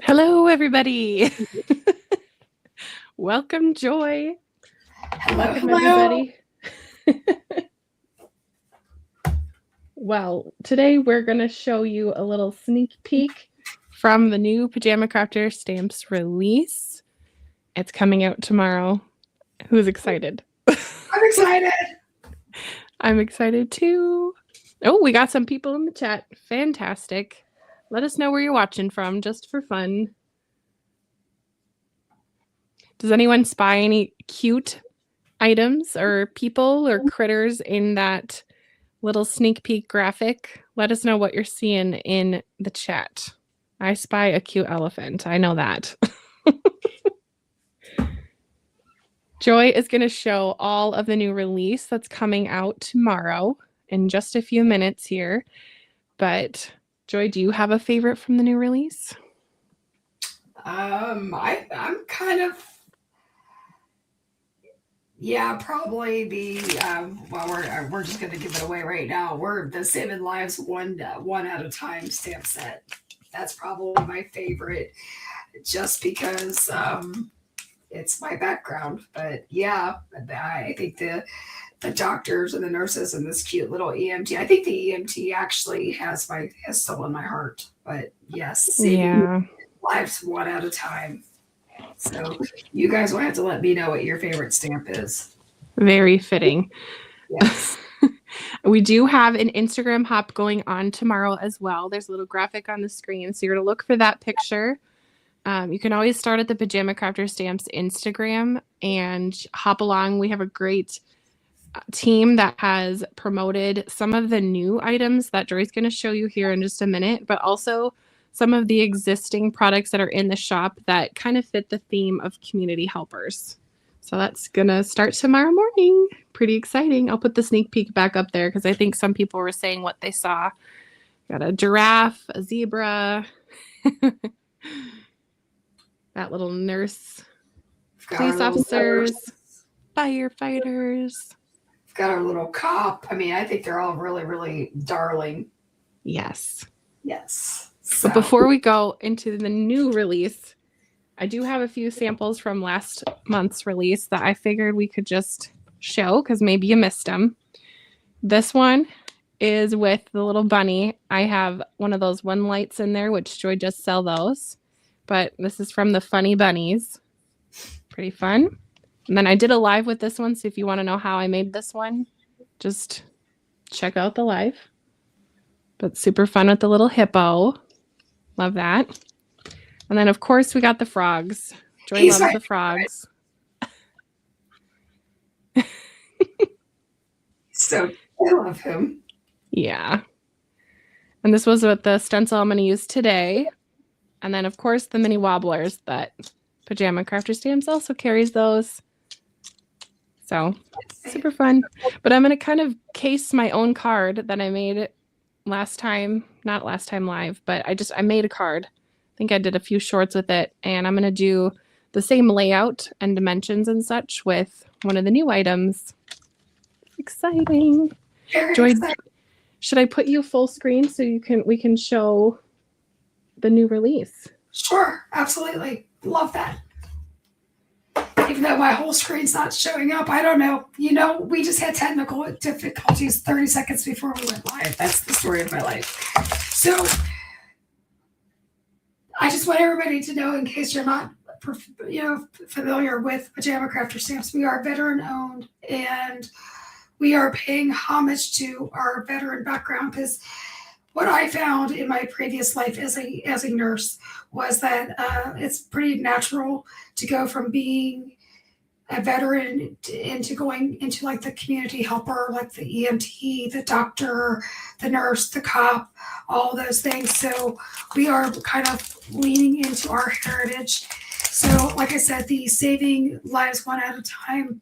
Hello, everybody. Welcome, Joy. Welcome, everybody. Well, today we're going to show you a little sneak peek from the new Pajama Crafter Stamps release. It's coming out tomorrow. Who's excited? I'm excited. I'm excited too. Oh, we got some people in the chat. Fantastic. Let us know where you're watching from, just for fun. Does anyone spy any cute items or people or critters in that little sneak peek graphic? Let us know what you're seeing in the chat. I spy a cute elephant. I know that. Joy is going to show all of the new release that's coming out tomorrow in just a few minutes here. But Joy, do you have a favorite from the new release? I'm kind of, probably the we're just gonna give it away right now. We're the Saving Lives one at a time stamp set. That's probably my favorite, just because it's my background. But yeah, I think the doctors and the nurses and this cute little EMT. I think the EMT actually has stolen my heart. But yes, Saving Lives one at a time. So you guys will have to let me know what your favorite stamp is. Very fitting. Yes. We do have an Instagram hop going on tomorrow as well. There's a little graphic on the screen, so you're going to look for that picture. You can always start at the Pajama Crafter Stamps Instagram and hop along. We have a great team that has promoted some of the new items that Joy's going to show you here in just a minute, but also some of the existing products that are in the shop that kind of fit the theme of community helpers. So that's going to start tomorrow morning. Pretty exciting. I'll put the sneak peek back up there because I think some people were saying what they saw. Got a giraffe, a zebra, that little nurse, police officers, firefighters. We've got our little cop. I mean, I think they're all really, really darling. Yes. Yes. So. But before we go into the new release, I do have a few samples from last month's release that I figured we could just show because maybe you missed them. This one is with the little bunny. I have one of those one lights in there, which Joy just sell those. But this is from the Funny Bunnies. Pretty fun. And then I did a live with this one, so if you want to know how I made this one, just check out the live. But super fun with the little hippo. Love that. And then, of course, we got the frogs. Joy loves the frogs. So I love him. Yeah. And this was with the stencil I'm going to use today. And then, of course, the mini wobblers that Pajama Crafter Stamps also carries those. So super fun. But I'm going to kind of case my own card that I made last time. Not last time live, but I made a card. I think I did a few shorts with it. And I'm going to do the same layout and dimensions and such with one of the new items. Exciting. Joy, should I put you full screen so we can show the new release? Sure, absolutely. Love that. Even though my whole screen's not showing up, I don't know. You know, we just had technical difficulties 30 seconds before we went live. That's the story of my life. So I just want everybody to know, in case you're not familiar with Pajama Crafter Stamps, we are veteran owned and we are paying homage to our veteran background, because what I found in my previous life as a nurse was that it's pretty natural to go from being a veteran into going into like the community helper, like the EMT, the doctor, the nurse, the cop, all those things. So we are kind of leaning into our heritage. So, like I said, the Saving Lives One at a Time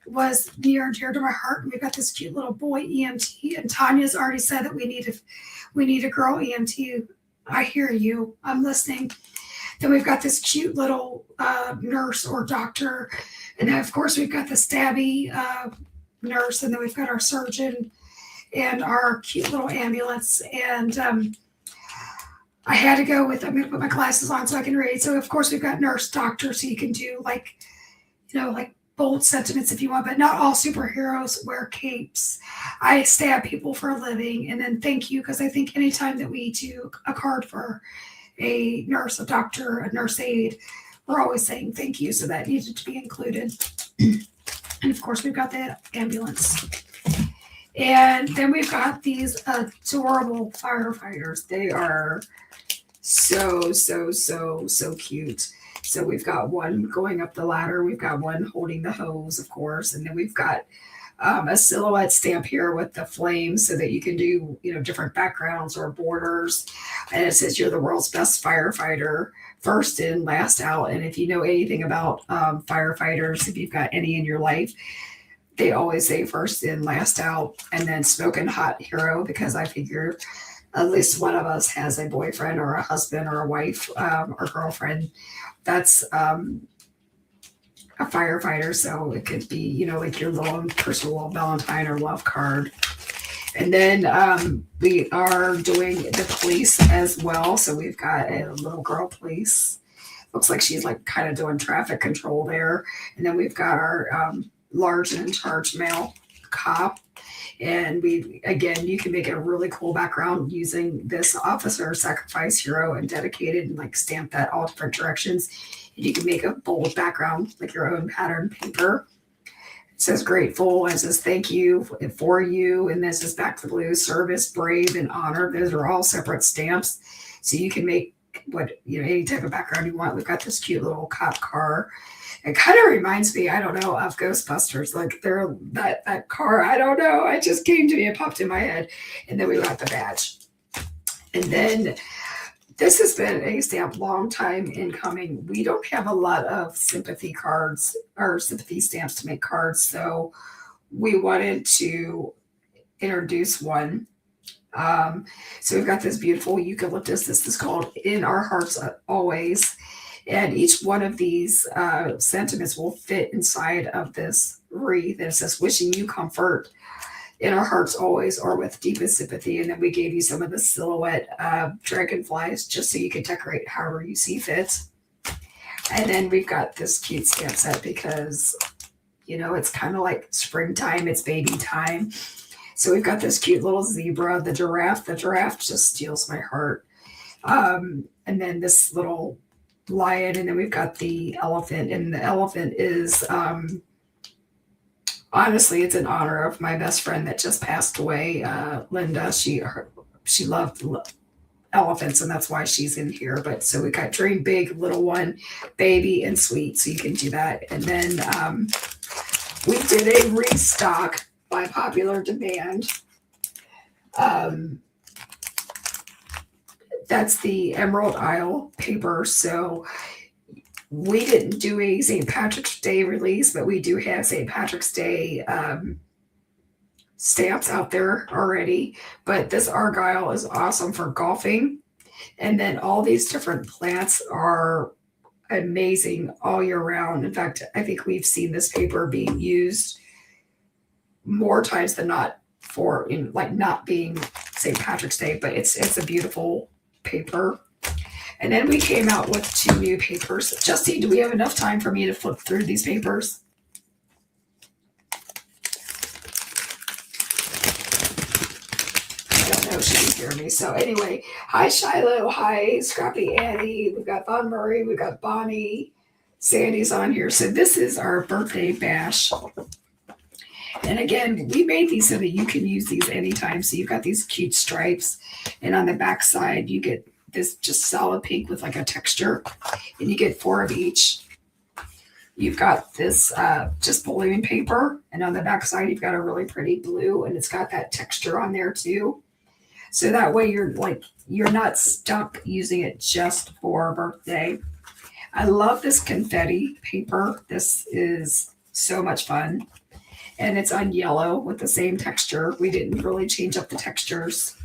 was near and dear to my heart. And we've got this cute little boy EMT, and Tanya's already said that we need a girl EMT. I hear you. I'm listening. Then we've got this cute little nurse or doctor. And then, of course, we've got the stabby nurse. And then we've got our surgeon and our cute little ambulance. And I had to go with, I'm going to put my glasses on so I can read. So, of course, we've got nurse, doctor. So you can do like, like bold sentiments if you want, but not all superheroes wear capes. I stab people for a living. And then thank you, because I think anytime that we do a card for a nurse, a doctor, a nurse aide, we're always saying thank you. So that needed to be included. And of course, we've got the ambulance. And then we've got these adorable firefighters. They are so cute. So we've got one going up the ladder. We've got one holding the hose, of course. And then we've got a silhouette stamp here with the flames so that you can do, different backgrounds or borders. And it says you're the world's best firefighter, first in, last out. And if you know anything about firefighters, if you've got any in your life, they always say first in, last out, and then smoking hot hero, because I figure at least one of us has a boyfriend or a husband or a wife or girlfriend that's a firefighter. So it could be, like your little personal Valentine or love card. And then we are doing the police as well. So we've got a little girl police. Looks like she's like kind of doing traffic control there. And then we've got our large and in charge male cop. And you can make a really cool background using this officer, sacrifice, hero, and dedicated, and like stamp that all different directions. And you can make a bold background, like your own pattern paper. It says grateful, and it says thank you for you. And this is back to blue, service, brave, and honor. Those are all separate stamps. So you can make any type of background you want. We've got this cute little cop car. It kind of reminds me, I don't know, of Ghostbusters. Like that car, I don't know. It just came to me, it popped in my head. And then we got the badge. And then this has been a stamp long time in coming. We don't have a lot of sympathy cards or sympathy stamps to make cards. So we wanted to introduce one. So we've got this beautiful eucalyptus. This is called In Our Hearts Always. And each one of these sentiments will fit inside of this wreath. And it says, wishing you comfort in our hearts always, or with deepest sympathy. And then we gave you some of the silhouette dragonflies just so you can decorate however you see fit. And then we've got this cute stamp set because, it's kind of like springtime, it's baby time. So we've got this cute little zebra, the giraffe. The giraffe just steals my heart. And then this little lion, and then we've got the elephant, and the elephant is honestly, it's in honor of my best friend that just passed away, Linda. She loved elephants, and that's why she's in here. But so we got dream big, little one, baby, and sweet, so you can do that. And then we did a restock by popular demand. That's the Emerald Isle paper. So we didn't do a St. Patrick's Day release, but we do have St. Patrick's Day stamps out there already. But this Argyle is awesome for golfing. And then all these different plants are amazing all year round. In fact, I think we've seen this paper being used more times than not for not being St. Patrick's Day, but it's a beautiful paper. And then we came out with 2 new papers. Justine, do we have enough time for me to flip through these papers? I don't know if she can hear me. So anyway, hi Shiloh, hi Scrappy Annie, we've got Von Murray, we've got Bonnie, Sandy's on here. So this is our birthday bash. And again, we made these so that you can use these anytime. So you've got these cute stripes, and on the back side, you get this just solid pink with like a texture, and you get 4 of each. You've got this just balloon paper, and on the back side, you've got a really pretty blue, and it's got that texture on there too. So that way, you're not stuck using it just for a birthday. I love this confetti paper. This is so much fun, and it's on yellow with the same texture. We didn't really change up the textures.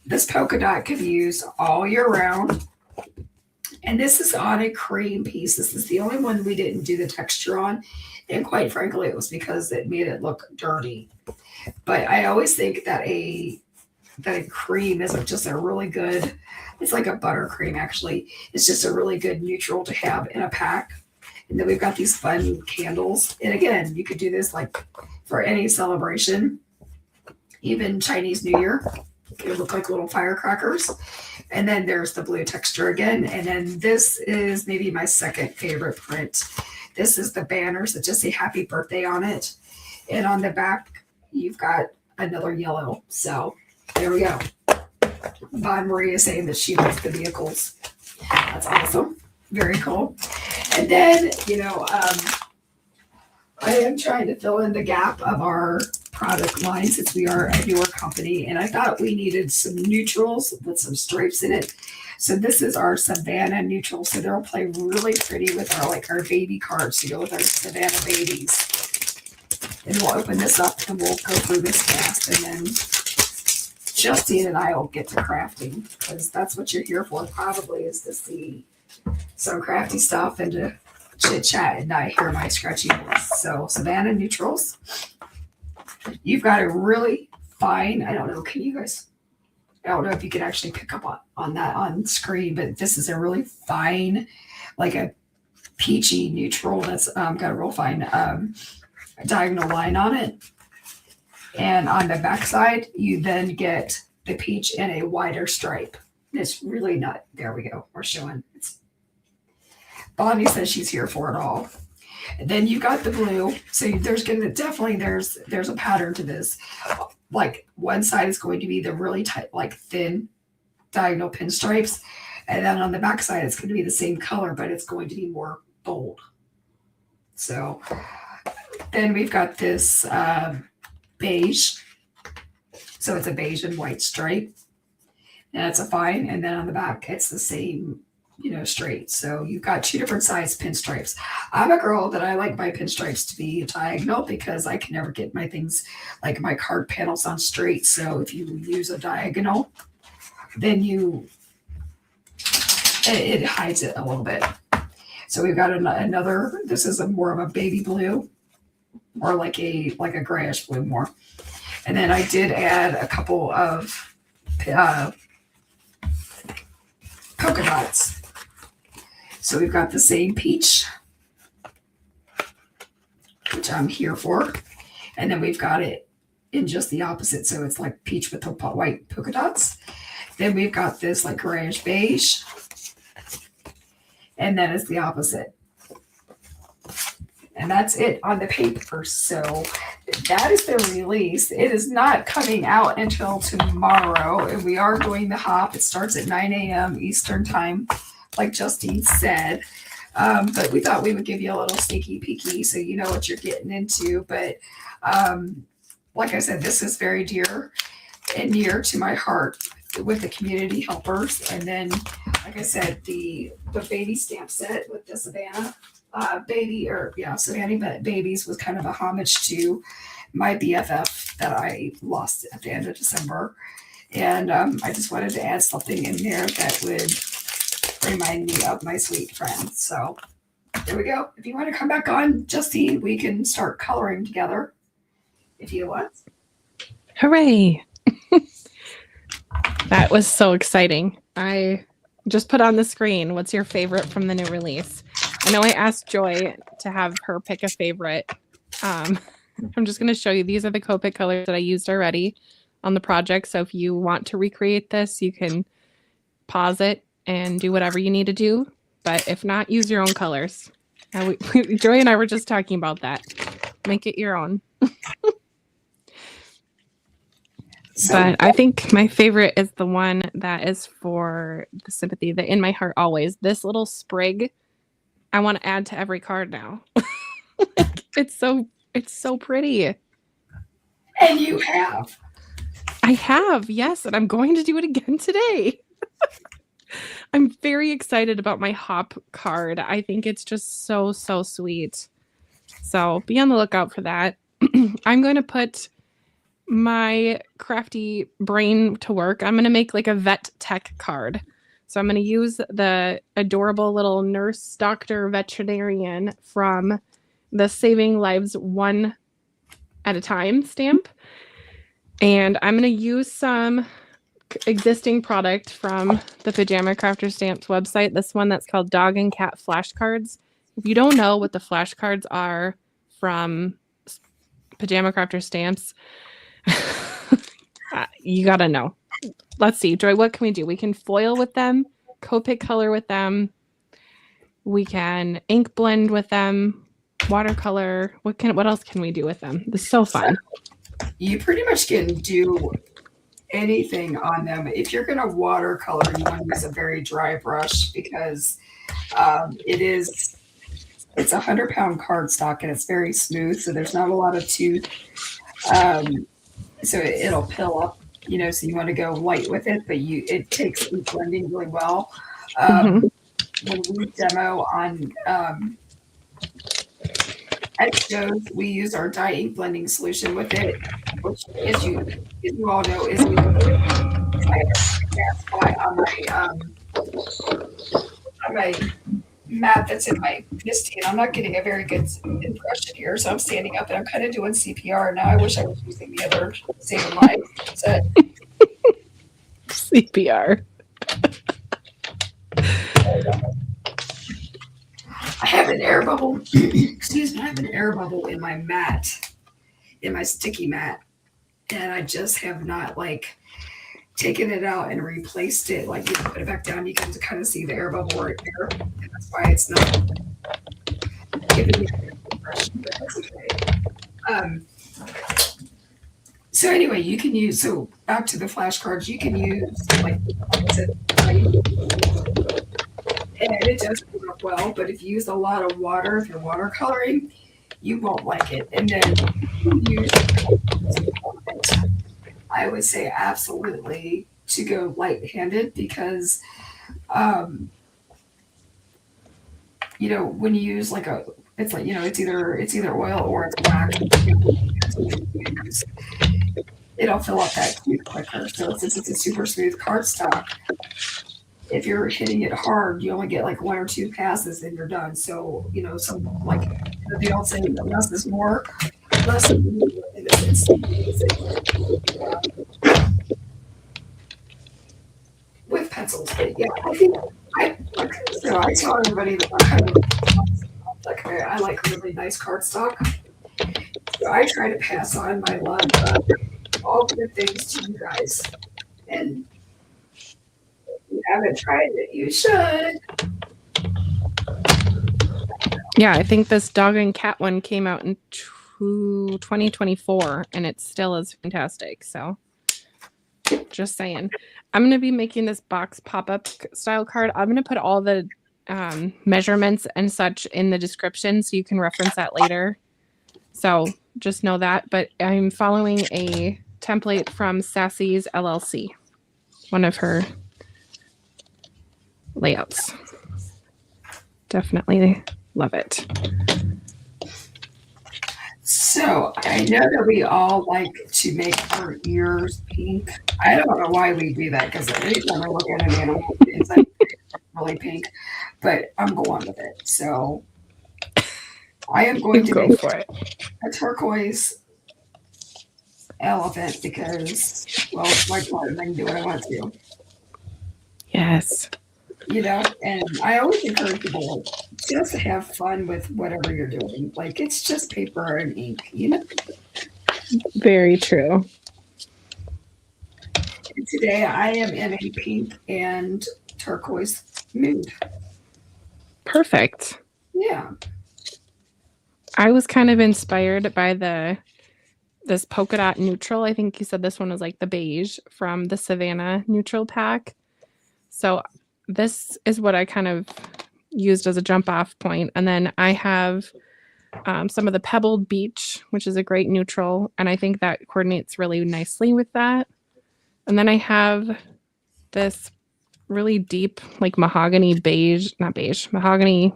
This polka dot can be used all year round. And this is on a cream piece. This is the only one we didn't do the texture on. And quite frankly, it was because it made it look dirty. But I always think that a cream is just a really good, it's like a buttercream actually. It's just a really good neutral to have in a pack. And then we've got these fun candles. And again, you could do this like for any celebration, even Chinese New Year. They look like little firecrackers. And then there's the blue texture again. And then this is maybe my second favorite print. This is the banners that just say happy birthday on it. And on the back, you've got another yellow. So there we go. Bon Marie is saying that she likes the vehicles. That's awesome. Very cool. And then, I am trying to fill in the gap of our product line since we are a newer company. And I thought we needed some neutrals with some stripes in it. So this is our Savannah neutral. So they'll play really pretty with our baby cards to go with our Savannah babies. And we'll open this up and we'll go through this fast. And then Justine and I will get to crafting because that's what you're here for probably, is to see some crafty stuff and to chit chat and not hear my scratchy voice. So Savannah neutrals. You've got a really fine, I don't know if you can actually pick up on that on screen, but this is a really fine, like a peachy neutral that's got a real fine diagonal line on it. And on the back side, you then get the peach in a wider stripe. It's really not, there we go, we're showing. Bonnie says she's here for it all. And then you got the blue. So there's a pattern to this. Like one side is going to be the really tight, like thin diagonal pinstripes. And then on the back side, it's going to be the same color, but it's going to be more bold. So then we've got this beige. So it's a beige and white stripe. And it's a fine. And then on the back, it's the same, straight. So you've got two different size pinstripes. I'm a girl that I like my pinstripes to be diagonal because I can never get my things like my card panels on straight. So if you use a diagonal, then it hides it a little bit. So we've got another, this is more of a baby blue or like a grayish blue more. And then I did add a couple of polka dots. So we've got the same peach, which I'm here for. And then we've got it in just the opposite. So it's like peach with the white polka dots. Then we've got this like grayish beige. And then it's the opposite. And that's it on the paper. So that is the release. It is not coming out until tomorrow. And we are doing the hop. It starts at 9 a.m. Eastern time, like Justine said. But we thought we would give you a little sneaky peeky so you know what you're getting into. But like I said, this is very dear and near to my heart with the community helpers. And then, like I said, the baby stamp set with the Savannah Savannah babies was kind of a homage to my BFF that I lost at the end of December. And I just wanted to add something in there that would remind me of my sweet friend. So there we go. If you want to come back on, Justine, we can start coloring together if you want. Hooray. That was so exciting. I just put on the screen, what's your favorite from the new release? I know I asked Joy to have her pick a favorite. I'm just going to show you. These are the Copic colors that I used already on the project. So if you want to recreate this, you can pause it and do whatever you need to do. But if not, use your own colors. Joy and I were just talking about that. Make it your own. But I think my favorite is the one that is for the sympathy, the In My Heart Always. This little sprig, I want to add to every card now. It's so pretty. And you have. I have, yes, and I'm going to do it again today. I'm very excited about my hop card. I think it's just so sweet. So be on the lookout for that. I'm going to put my crafty brain to work. I'm going to make like a vet tech card. So I'm going to use the adorable little nurse, doctor, veterinarian from the Saving Lives One at a Time stamp. And I'm going to use some existing product from the Pajama Crafter Stamps website. This one that's called Dog and Cat Flashcards. If you don't know what the flashcards are from Pajama Crafter Stamps, you got to know. Let's see, Joy, what can we do? We can foil with them, Copic color with them. We can ink blend with them, watercolor. What else can we do with them? This is so fun. You pretty much can do anything on them. If you're going to watercolor, you want to use a very dry brush because it's a 100-pound cardstock and it's very smooth, so there's not a lot of tooth. So it'll pill up, so you want to go light with it, but it takes ink blending really well. When we demo on at shows, we use our dye ink blending solution with it, which, as you all know, is on my mat that's in my Justine. I'm not getting a very good impression here, so I'm standing up and I'm kind of doing CPR now. I wish I was using the other Saving Lives set. CPR. I have an air bubble. Excuse me. I have an air bubble in my mat, in my sticky mat, and I just have not taken it out and replaced it. Like, you can put it back down, you can kind of see the air bubble right there, and that's why it's not giving me a impression. But that's okay. So anyway, you can use. So back to the flashcards, you can use and it does work well, but if you use a lot of water, if you're watercoloring, you won't like it. And then you use, I would say absolutely to go light-handed because, when you use it's either oil or it's black. It'll fill up that tube quicker. So since it's a super smooth cardstock, if you're hitting it hard, you only get one or two passes and you're done. So, some the old saying, less is more, less is more with pencils. But yeah, I think I tell everybody that I like really nice cardstock. So I try to pass on my love of all good things to you guys. And you haven't tried it, you should. Yeah, I think this dog and cat one came out in 2024 and it still is fantastic. So just saying. I'm going to be making this box pop-up style card. I'm going to put all the measurements and such in the description so you can reference that later. So just know that. But I'm following a template from Sassy's LLC, one of her layouts. Definitely love it. So I know that we all like to make our ears pink. I don't know why we do that because every time I look at an animal, it's really pink. But I'm going with it. So I am going to go make for it. A turquoise elephant because, well, it's my part and I can do what I want to. Yes. And I always encourage people just to have fun with whatever you're doing. It's just paper and ink, Very true. And today I am in a pink and turquoise mood. Perfect. Yeah. I was kind of inspired by this polka dot neutral. I think you said this one was like the beige from the Savannah neutral pack. So this is what I kind of used as a jump off point. And then I have some of the Pebbled Beach, which is a great neutral. And I think that coordinates really nicely with that. And then I have this really deep, like mahogany beige, not beige, mahogany.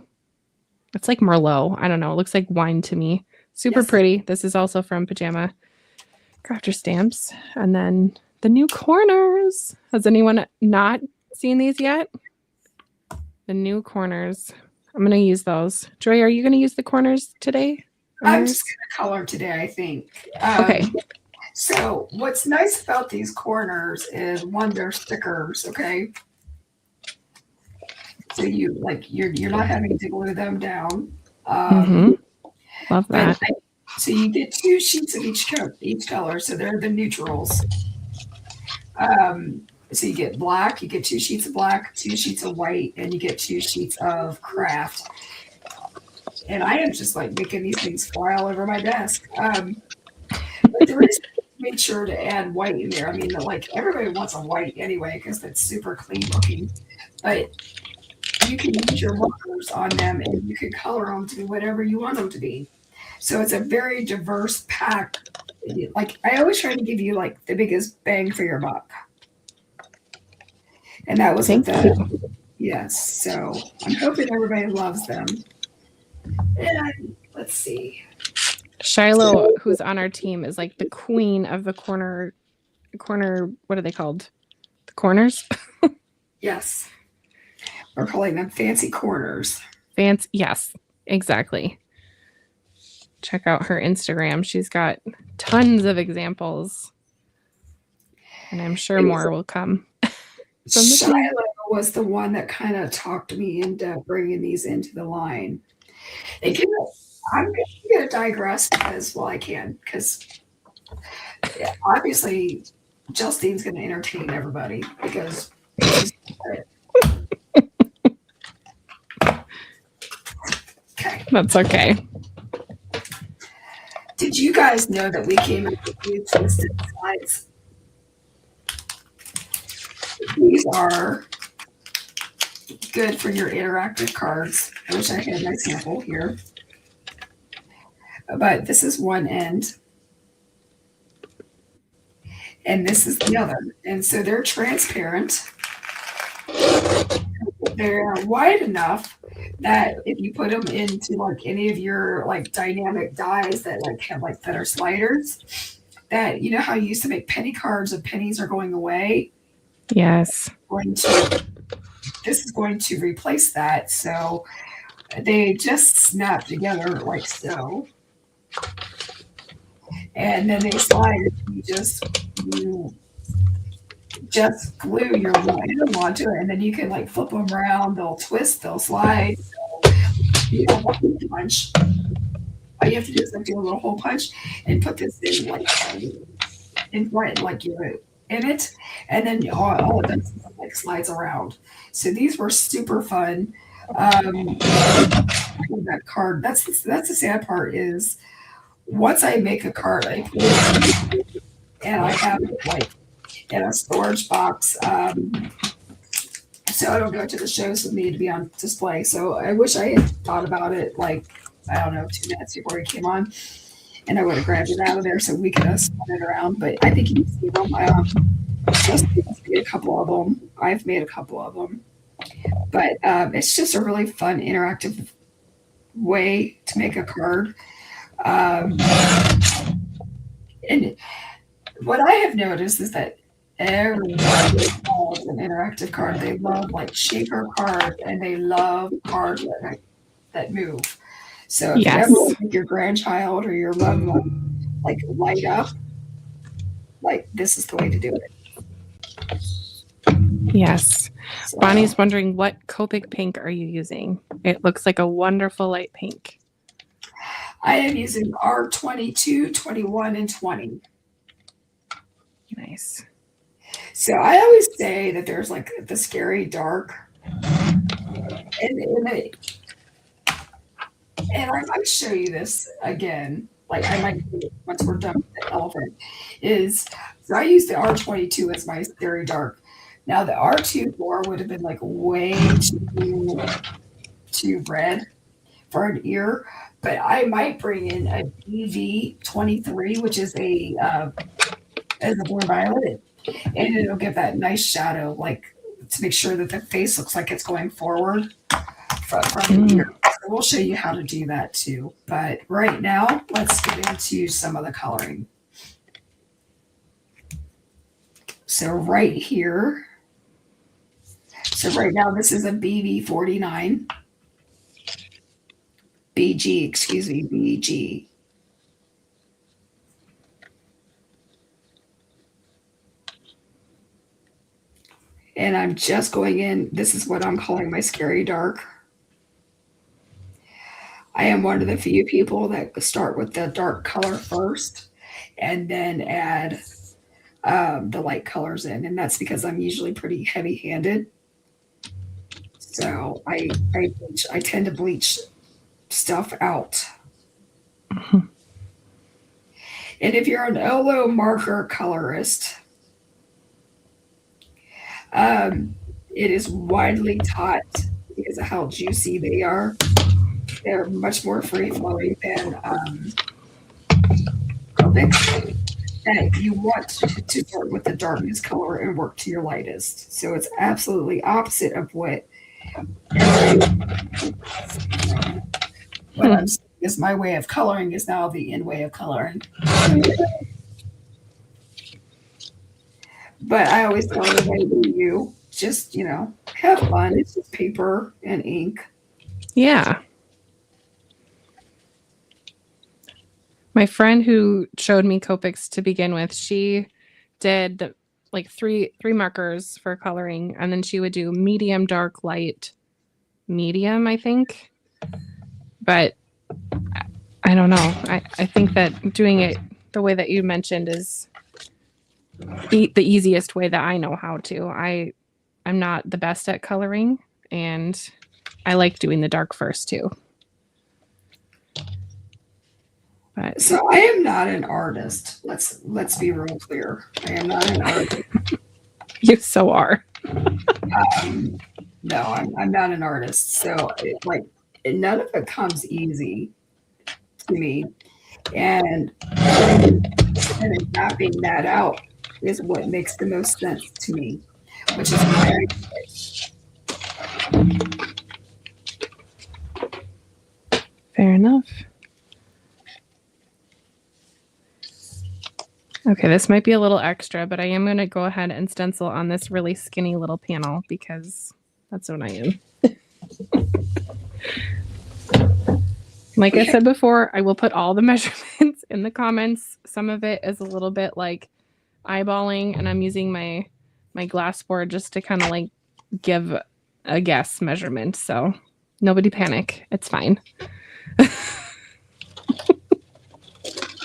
It's like Merlot. I don't know. It looks like wine to me. Super pretty. This is also from Pajama Crafter Stamps. And then the new corners. Has anyone not seen these yet? The new corners. I'm going to use those. Joy, are you going to use the corners today? I'm just going to color today, I think. Okay. So what's nice about these corners is, one, they're stickers, okay? So you're not having to glue them down. Love that. So you get 2 sheets of each color. So they're the neutrals. So you get black, you get 2 sheets of black, 2 sheets of white, and you get 2 sheets of craft. And I am just like making these things fly all over my desk. But the reason I made sure to add white in there, I mean, like everybody wants a white anyway because that's super clean looking. But you can use your markers on them and you can color them to be whatever you want them to be. So it's a very diverse pack. Like I always try to give you like the biggest bang for your buck. And that was Thank you. Yes. So I'm hoping everybody loves them. And let's see. Shiloh, who's on our team, is like the queen of the corner. What are they called? The corners? Yes. We're calling them fancy corners. Fancy. Yes, exactly. Check out her Instagram. She's got tons of examples. And I'm sure more will come. Shiloh was the one that kind of talked me into bringing these into the line. I'm going to digress because, well, I can, because obviously Justine's going to entertain everybody because she's okay. That's okay. Did you guys know that we came up with new twisted slides? These are good for your interactive cards. I wish I had my sample here. But this is one end. And this is the other. And so they're transparent. They're wide enough that if you put them into like any of your like dynamic dies that like have like that are sliders, that you know how you used to make penny cards of pennies are going away? Yes. This is going to replace that. So they just snap together like so. And then they slide. You just glue your item onto it, and then you can like flip them around. They'll twist, they'll slide. So you don't want to punch. All you have to do is like do a little hole punch and put this in like in front, like you're in it, and then all it does is like slides around. So these were super fun. That card. That's the sad part is once I make a card, I put it and I have it like in a storage box. So I don't go to the shows with me to be on display. So I wish I had thought about it like, I don't know, 2 minutes before he came on. And I would have grabbed it out of there so we could have spun it around. But I think you can see them. Just made a couple of them. I've made a couple of them. But it's just a really fun, interactive way to make a card. And what I have noticed is that everybody loves an interactive card. They love like shaker cards and they love cards that move. So if you ever make your grandchild or your loved one like light up, like this is the way to do it. Yes. So, Bonnie's wondering what Copic pink are you using? It looks like a wonderful light pink. I am using R22, 21, and 20. Nice. So I always say that there's like the scary dark. And I might show you this again. Like I might do it once we're done with the elephant. So I use the R22 as my scary dark. Now the R24 would have been like way too to red for an ear, but I might bring in a BV23, which is a blue violet, and it'll give that nice shadow, like to make sure that the face looks like it's going forward from the ear. So we'll show you how to do that too. But right now, let's get into some of the coloring. So right here, so right now this is a BV49. BG, excuse me, BG. And I'm just going in, this is what I'm calling my scary dark. I am one of the few people that start with the dark color first and then add the light colors in. And that's because I'm usually pretty heavy handed. So I tend to bleach stuff out. Mhm. And if you're an Olo marker colorist, it is widely taught because of how juicy they are. They're much more free flowing than Copics. And you want to start with the darkest color and work to your lightest. So it's absolutely opposite of what I'm saying is my way of coloring is now the in way of coloring. But I always tell everybody, you just, have fun. It's just paper and ink. Yeah. My friend who showed me Copics to begin with, she did like three markers for coloring, and then she would do medium, dark, light, medium, I think. But I don't know. I think that doing it the way that you mentioned is the easiest way that I know how to. I'm not the best at coloring, and I like doing the dark first too. But So I am not an artist. Let's be real clear. I am not an artist. you so are. No, I'm not an artist. So none of it comes easy to me. And mapping that out is what makes the most sense to me, which is why Fair enough. Okay, this might be a little extra, but I am going to go ahead and stencil on this really skinny little panel because that's what I am. Like I said before, I will put all the measurements in the comments. Some of it is a little bit like eyeballing, and I'm using my glass board just to kind of like give a guess measurement. So nobody panic. It's fine.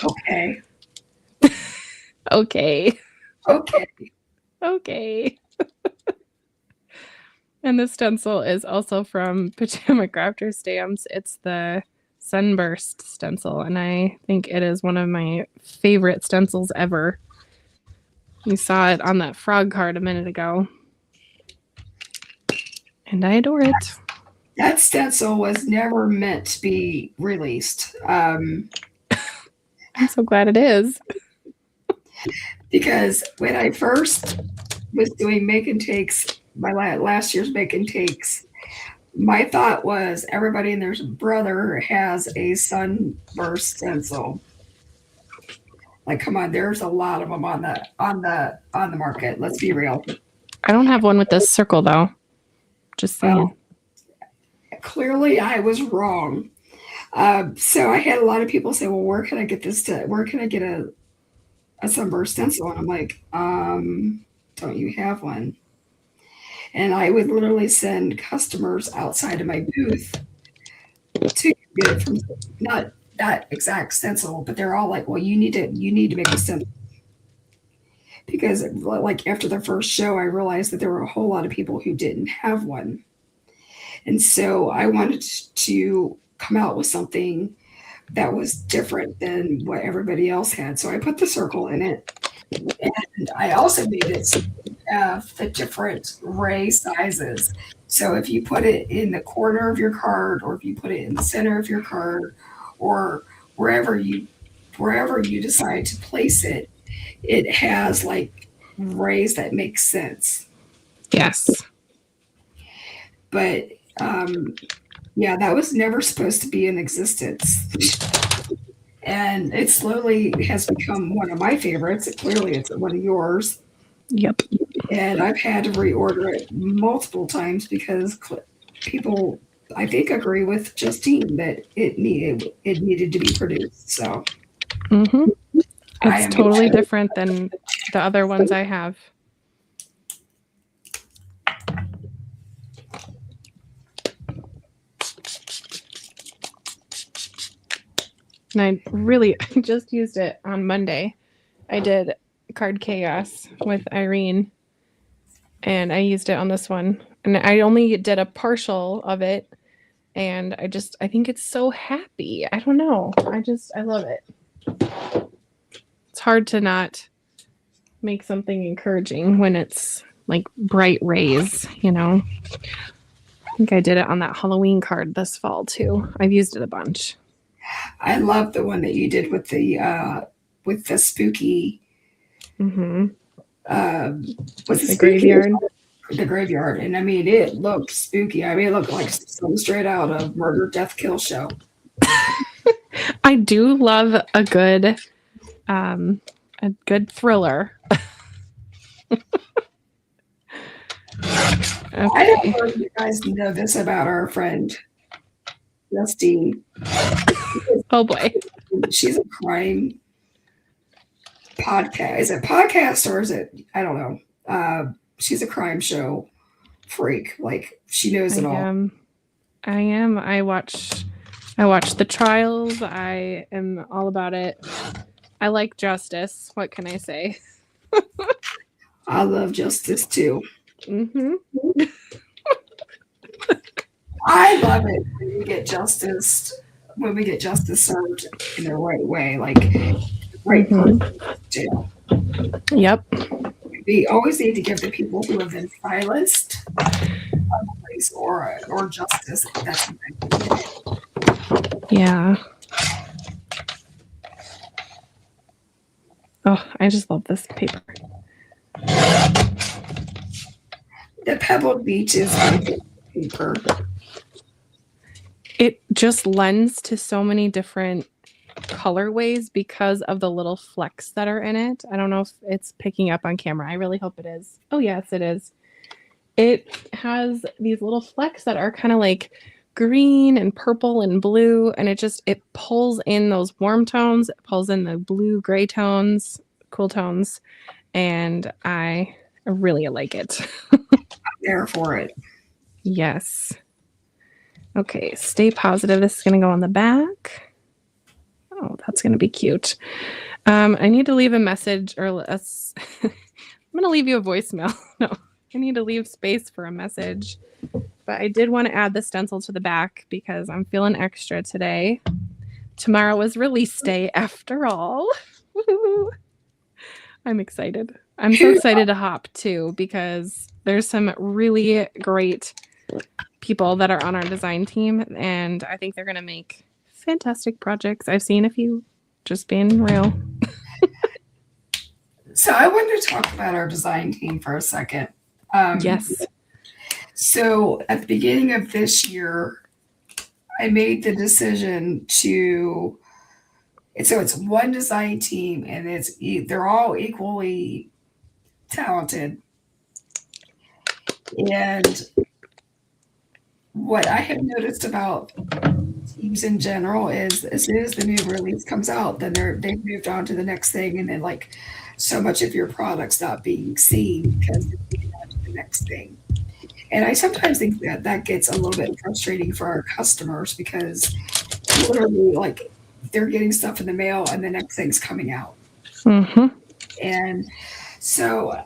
Okay. Okay. Okay. Okay. And the stencil is also from Pajama Crafter Stamps. It's the Sunburst stencil, and I think it is one of my favorite stencils ever. You saw it on that frog card a minute ago, and I adore it. That stencil was never meant to be released. I'm so glad it is. Because when I first was doing make and takes, my last year's make and takes, my thought was everybody and their brother has a sunburst stencil. Like, come on, there's a lot of them on the market. Let's be real. I don't have one with this circle though. Just saying. Well, clearly, I was wrong. So I had a lot of people say, "Well, where can I get this? Where can I get a sunburst stencil?" And I'm like, "Don't you have one?" And I would literally send customers outside of my booth to get it from not that exact stencil, but they're all like, "Well, you need to make a stencil." Because like after the first show, I realized that there were a whole lot of people who didn't have one. And so I wanted to come out with something that was different than what everybody else had. So I put the circle in it. And I also made it so have the different ray sizes. So if you put it in the corner of your card, or if you put it in the center of your card, or wherever you wherever you decide to place it, it has like rays that make sense. Yes. But yeah, that was never supposed to be in existence. And it slowly has become one of my favorites. Clearly, it's one of yours. Yep. And I've had to reorder it multiple times because people, I think, agree with Justine that it needed to be produced. So Mm-hmm. I It's am totally different than the other ones I have. And I just used it on Monday. I did Card Chaos with Irene, and I used it on this one. And I only did a partial of it, and I think it's so happy. I don't know. I love it. It's hard to not make something encouraging when it's like bright rays, you know. I think I did it on that Halloween card this fall too. I've used it a bunch. I love the one that you did with the spooky Mm-hmm. what's The graveyard. The graveyard. And I mean, it looked spooky. I mean, it looked like something straight out of Murder, Death, Kill show. I do love a good thriller. I Okay. don't know if you guys know this about our friend Justine. Oh boy. She's a crime podcast. Is it podcast or is it? I don't know. She's a crime show freak. Like she knows it all. I am. I watch the trials. I am all about it. I like justice. What can I say? I love justice too. Mm-hmm. I love it when we get justice served in the right way, like right person jail. Yep. We always need to give the people who have been silenced a place or justice. That's Yeah. Oh, I just love this paper. the pebbled beach is my favorite paper. It just lends to so many different colorways because of the little flecks that are in it. I don't know if it's picking up on camera. I really hope it is. Oh, yes, it is. It has these little flecks that are kind of like green and purple and blue, and it pulls in those warm tones. It pulls in the blue gray tones, cool tones, and I really like it. I'm there for it. Yes. Okay, stay positive. This is going to go on the back. Oh, that's going to be cute. I need to leave a message or I'm going to leave you a voicemail. No, I need to leave space for a message. But I did want to add the stencil to the back because I'm feeling extra today. Tomorrow is release day after all. Woo-hoo. I'm excited. I'm so excited to hop too because there's some really great people that are on our design team, and I think they're going to make fantastic projects. I've seen a few, just being real. So I wanted to talk about our design team for a second. Yes. So at the beginning of this year, I made the decision to. So it's one design team, and they're all equally talented. And what I have noticed about teams in general is as soon as the new release comes out, then they've moved on to the next thing, and then like so much of your product's not being seen because they're moving on to the next thing. And I sometimes think that gets a little bit frustrating for our customers because literally like they're getting stuff in the mail and the next thing's coming out. Mm-hmm. And so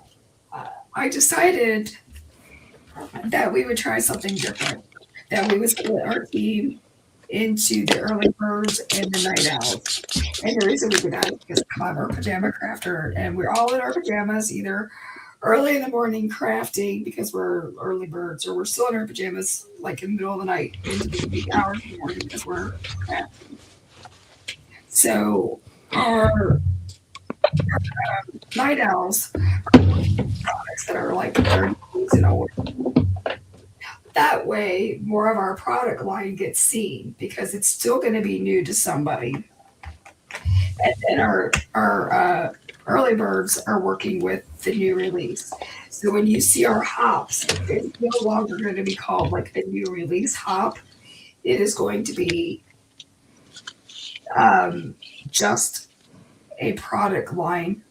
I decided that we would try something different, that we would split our team into the early birds and the night owls. And the reason we did that is because I'm a pajama crafter and we're all in our pajamas, either early in the morning crafting because we're early birds, or we're still in our pajamas like in the middle of the night into the wee hours of the morning because we're crafting. So our night owls are products that are like 30 days and older. That way, more of our product line gets seen because it's still going to be new to somebody. And then our early birds are working with the new release. So when you see our hops, it's no longer going to be called like the new release hop. It is going to be just a product line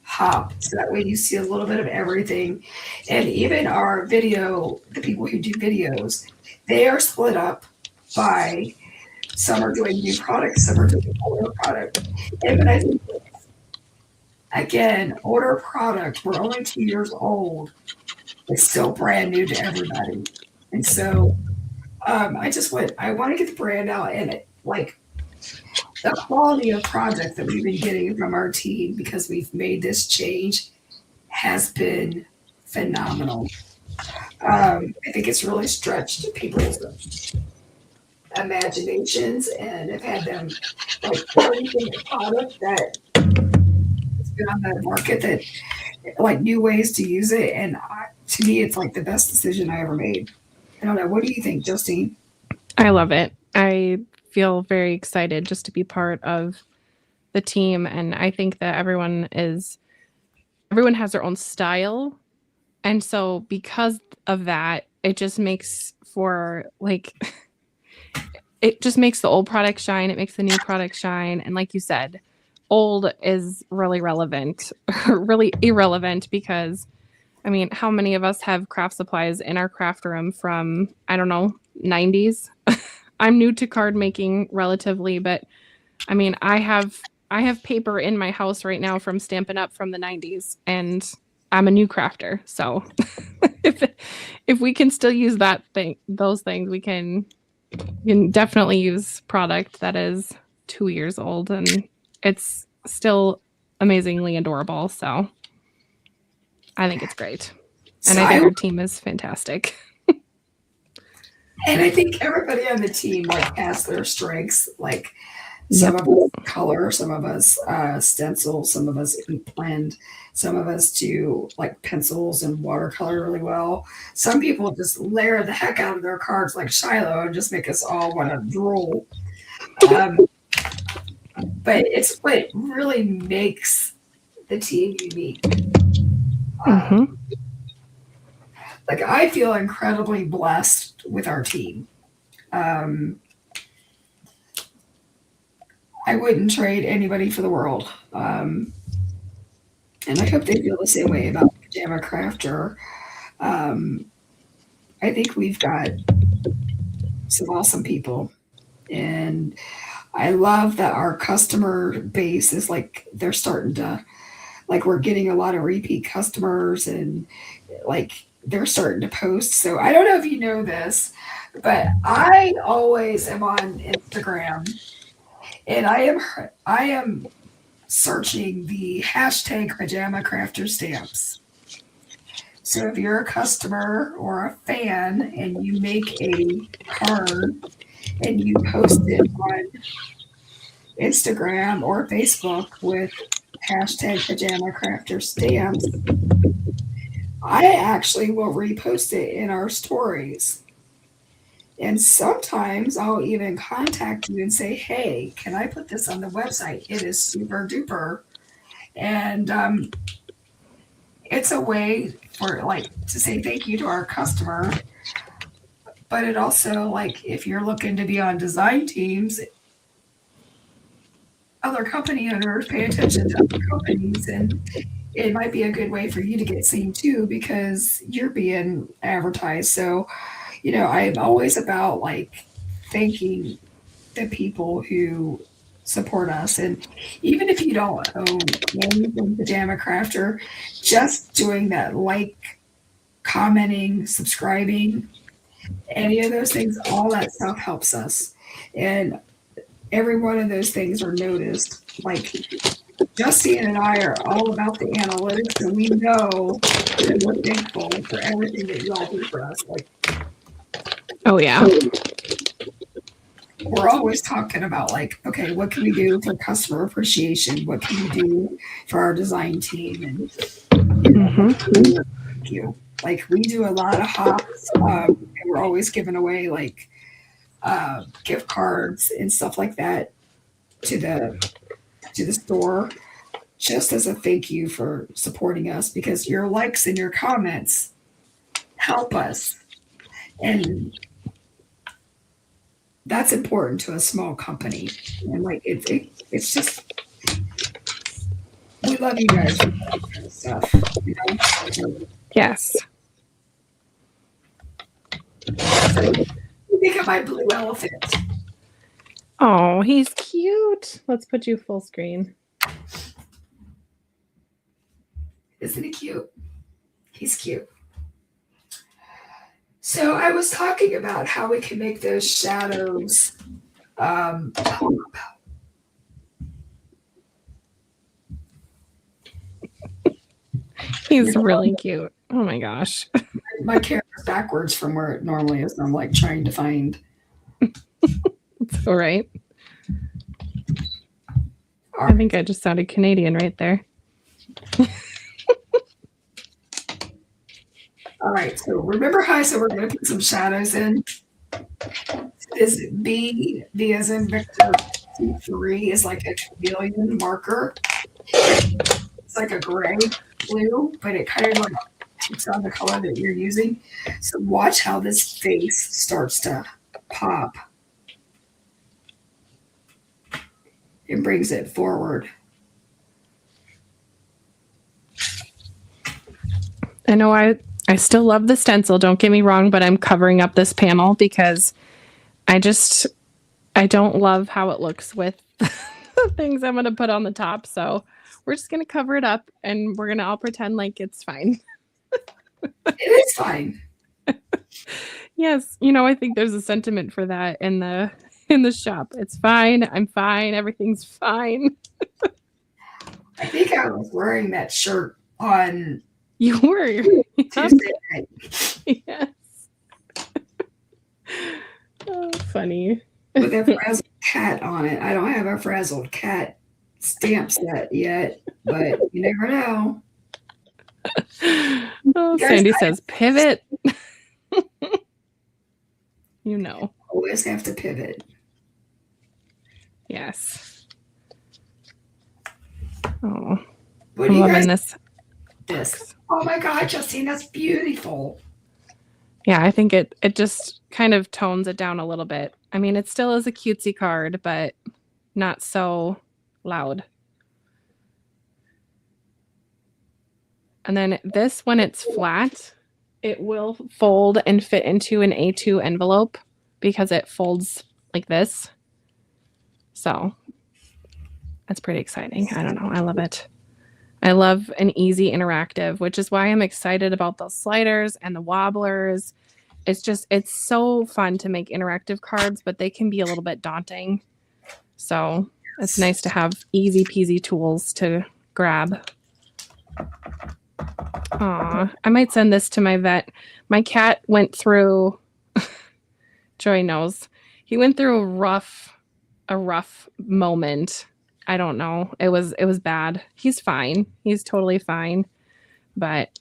hop. So that way you see a little bit of everything. And even our video, the people who do videos, they are split up by some are doing new products, some are doing older product. And but I think again, older product, we're only 2 years old. It's still brand new to everybody. And so I want to get the brand out and it like the quality of project that we've been getting from our team because we've made this change has been phenomenal. I think it's really stretched people's imaginations and have had them like everything a product that has been on the market that like new ways to use it. And to me, it's like the best decision I ever made. I don't know. What do you think, Justine? I love it. I feel very excited just to be part of the team, and I think that everyone has their own style, and so because of that, it just makes for like it just makes the old product shine, it makes the new product shine, and like you said, old is really relevant, really irrelevant because I mean, how many of us have craft supplies in our craft room from, I don't know, 90s? I'm new to card making relatively, but I mean, I have paper in my house right now from Stampin' Up from the 90s, and I'm a new crafter. So if if we can still use those things, we can definitely use product that is 2 years old and it's still amazingly adorable. So I think it's great. And So I think our team is fantastic. and I think everybody on the team like has their strengths. Like some Yep. of us color, some of us stencil, some of us ink blend, some of us do like pencils and watercolor really well. Some people just layer the heck out of their cards like Shiloh and just make us all want to drool. Um, but it's what really makes the team unique. Hmm. Like I feel incredibly blessed with our team. Um, I wouldn't trade anybody for the world. And I hope they feel the same way about Pajama Crafter. Um, I think we've got some awesome people. And I love that our customer base is like, they're starting to, like, we're getting a lot of repeat customers and like they're starting to post. So I don't know if you know this, but I always am on Instagram and I am searching the hashtag pajama crafter stamps. So if you're a customer or a fan and you make a card and you post it on Instagram or Facebook with hashtag pajama crafter stamps, I actually will repost it in our stories. And sometimes I'll even contact you and say, hey, can I put this on the website? It is super duper. And it's a way for like to say thank you to our customer. But it also like if you're looking to be on design teams, other company owners pay attention to other companies and it might be a good way for you to get seen too because you're being advertised. So, I'm always about like thanking the people who support us. And even if you don't own anything Pajama Crafter, just doing that like, commenting, subscribing, any of those things, all that stuff helps us. And every one of those things are noticed. Like Justine and I are all about the analytics, and we know that we're thankful for everything that you all do for us. Like, Oh yeah. we're always talking about like, okay, what can we do for customer appreciation? What can we do for our design team? And thank you. Like, we do a lot of hops, and we're always giving away like gift cards and stuff like that to the store, just as a thank you for supporting us, because your likes and your comments help us, and that's important to a small company. And like it's just, we love you guys for that kind of stuff, you know. Yes. Think of my blue elephant. Oh, he's cute. Let's put you full screen. Isn't he cute? He's cute. So I was talking about how we can make those shadows pop. He's really cute. Oh my gosh. My camera's backwards from where it normally is. I'm like trying to find. It's all right. I think I just sounded Canadian right there. All right. So remember how I said we're going to put some shadows in? This B as in Victor 3 is like a chameleon marker. It's like a gray blue, but it kind of like takes on the color that you're using. So watch how this face starts to pop and brings it forward. I know I still love the stencil, don't get me wrong, but I'm covering up this panel because I don't love how it looks with the things I'm going to put on the top. So we're just going to cover it up and we're going to all pretend like it's fine. It is fine. Yes. You know, I think there's a sentiment for that in the shop. It's fine. I'm fine. Everything's fine. I think I was wearing that shirt on You were. Tuesday night. Yes. Oh, funny. With a frazzled cat on it. I don't have a frazzled cat stamp set yet, but you never know. Oh, Sandy says pivot. You know. Always have to pivot. Yes. Oh, What do I'm you loving guys this. Oh my God, Justine, that's beautiful. Yeah, I think it just kind of tones it down a little bit. I mean, it still is a cutesy card, but not so loud. And then this, when it's flat, it will fold and fit into an A2 envelope because it folds like this. So that's pretty exciting. I don't know. I love it. I love an easy interactive, which is why I'm excited about those sliders and the wobblers. It's so fun to make interactive cards, but they can be a little bit daunting. So it's nice to have easy peasy tools to grab. Aw, I might send this to my vet. My cat went through, Joy knows, he went through a rough moment. I don't know. It was bad. He's fine. He's totally fine. But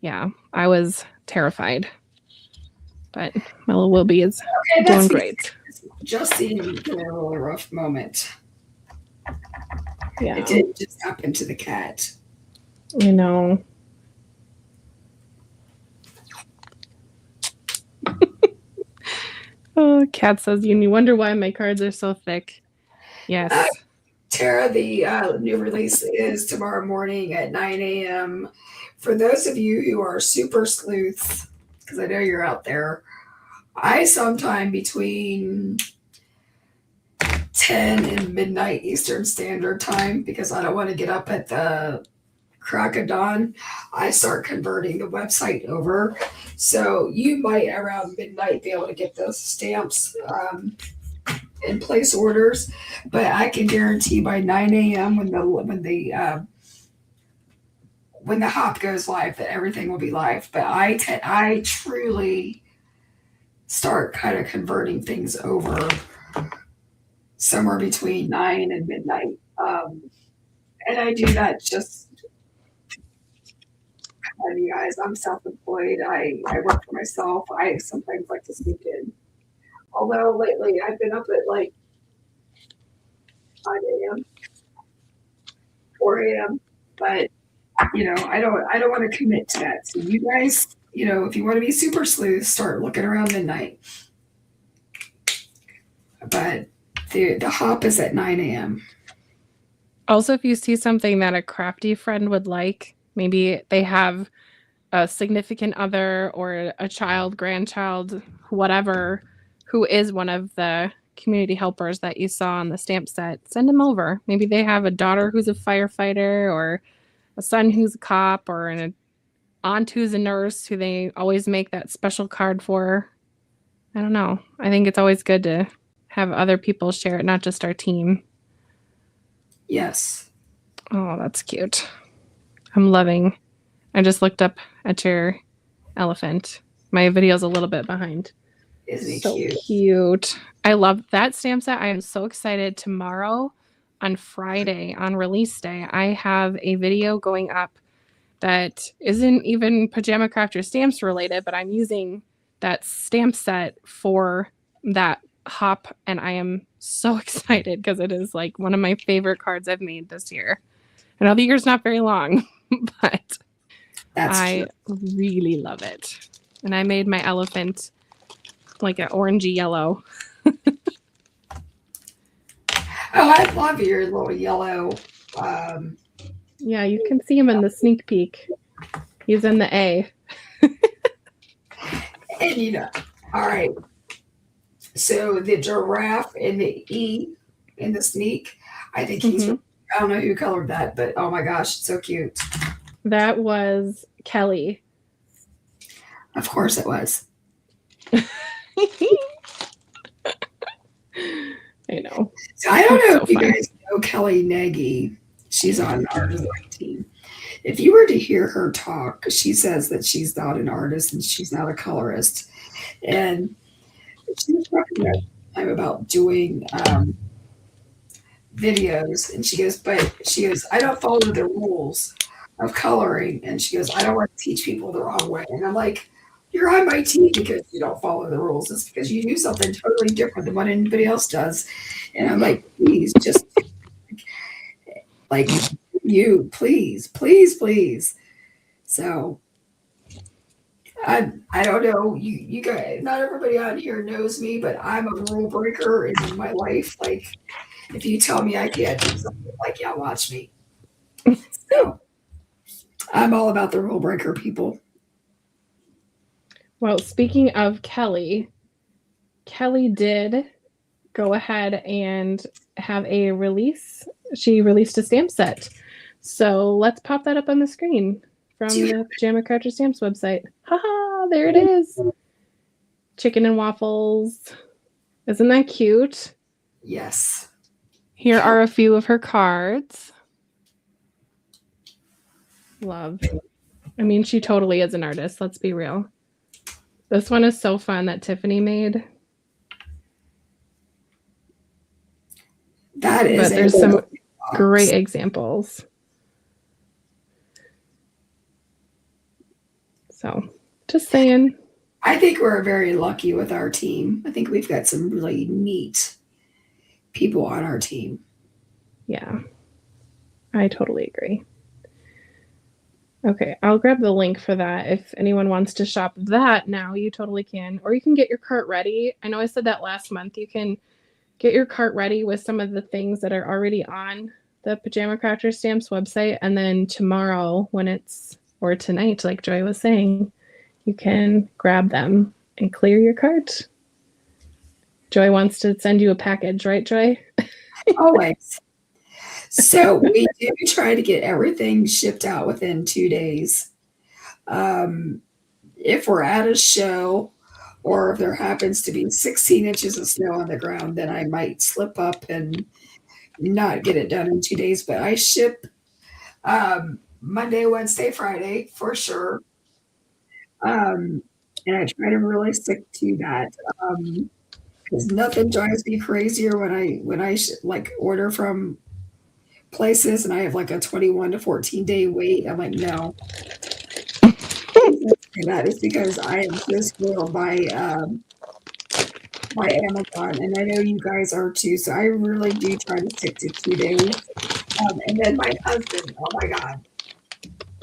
yeah, I was terrified. But my little Wilby is doing great. Justine had a little rough moment. Yeah. It did just happen to the cat. You know. Oh, Kat says, you wonder why my cards are so thick. Yes. Tara, the new release is tomorrow morning at 9 a.m. For those of you who are super sleuths, because I know you're out there, I sometime between 10 and midnight Eastern Standard Time, because I don't want to get up at the crack of dawn, I start converting the website over. So you might around midnight be able to get those stamps and place orders, but I can guarantee by 9 a.m. when the hop goes live that everything will be live. But I truly start kind of converting things over somewhere between 9 and midnight. And I do that just, you guys, I'm self-employed. I work for myself. I sometimes like to sneak in. Although lately I've been up at like 5 a.m., 4 a.m., but I don't want to commit to that. So you guys, if you want to be super sleuth, start looking around midnight. But the hop is at 9 a.m. Also, if you see something that a crafty friend would like, maybe they have a significant other or a child, grandchild, whatever, who is one of the community helpers that you saw on the stamp set, send them over. Maybe they have a daughter who's a firefighter or a son who's a cop or an aunt who's a nurse who they always make that special card for. I don't know. I think it's always good to have other people share it, not just our team. Yes. Oh, that's cute. I'm loving. I just looked up at your elephant. My video's a little bit behind. Isn't he So cute? cute. I love that stamp set. I am so excited. Tomorrow on Friday, on release day, I have a video going up that isn't even Pajama Crafter Stamps related, but I'm using that stamp set for that hop, and I am so excited because it is like one of my favorite cards I've made this year. I know the year's not very long, but I really love it. And I made my elephant like an orangey yellow. Oh, I love your little yellow. Yeah, you can see him in the sneak peek. He's in the A. And all right. So the giraffe and the E in the sneak, I think he's. Mhm. I don't know who colored that, but oh my gosh, so cute. That was Kelly. Of course it was. I know. So I don't know So if you fun. guys know Kelly Nagy. She's on our design team. If you were to hear her talk, she says that she's not an artist and she's not a colorist. And she was talking that time about doing videos. And she goes, I don't follow the rules of coloring. And she goes, I don't want to teach people the wrong way. And I'm like, you're on my team because you don't follow the rules. It's because you do something totally different than what anybody else does. And I'm like, please, just like you, please, please, please. So I don't know. You guys, not everybody on here knows me, but I'm a rule breaker in my life. Like if you tell me I can't do something, like yeah, watch me. So I'm all about the rule breaker people. Well, speaking of Kelly, Kelly did go ahead and have a release. She released a stamp set. So let's pop that up on the screen from the Pajama Crafter Stamps website. Haha, there it is. Chicken and waffles. Isn't that cute? Yes. Here are a few of her cards. Love. I mean, she totally is an artist. Let's be real. This one is so fun that Tiffany made. That is. But there's some great examples. So, just saying. I think we're very lucky with our team. I think we've got some really neat people on our team. Yeah, I totally agree. Okay, I'll grab the link for that. If anyone wants to shop that now, you totally can. Or you can get your cart ready. I know I said that last month. You can get your cart ready with some of the things that are already on the Pajama Crafter Stamps website. And then tomorrow, or tonight, like Joy was saying, you can grab them and clear your cart. Joy wants to send you a package, right, Joy? Always. So we do try to get everything shipped out within 2 days. If we're at a show or if there happens to be 16 inches of snow on the ground, then I might slip up and not get it done in 2 days. But I ship Monday, Wednesday, Friday for sure. Um, and I try to really stick to that. Because nothing drives me crazier when I like order from places and I have like a 21 to 14-day wait. I'm like, no. That is because I am so spoiled by Amazon, and I know you guys are too. So I really do try to stick to 2 days. And then my husband, oh my God,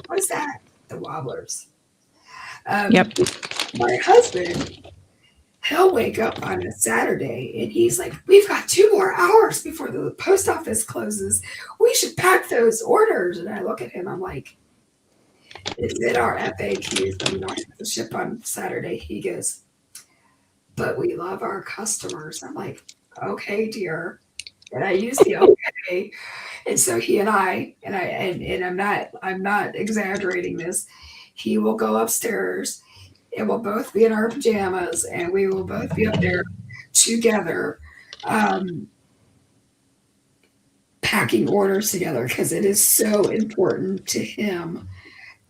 what's that? The Wobblers. Yep. My husband, he'll wake up on a Saturday and he's like, "We've got 2 more hours before the post office closes. We should pack those orders." And I look at him, I'm like, "It's in our FAQs that we don't have to ship on Saturday." He goes, "But we love our customers." I'm like, "Okay, dear." And I use the okay. And so he and I'm not exaggerating this. He will go upstairs and we'll both be in our pajamas and we will both be up there together, um, packing orders together because it is so important to him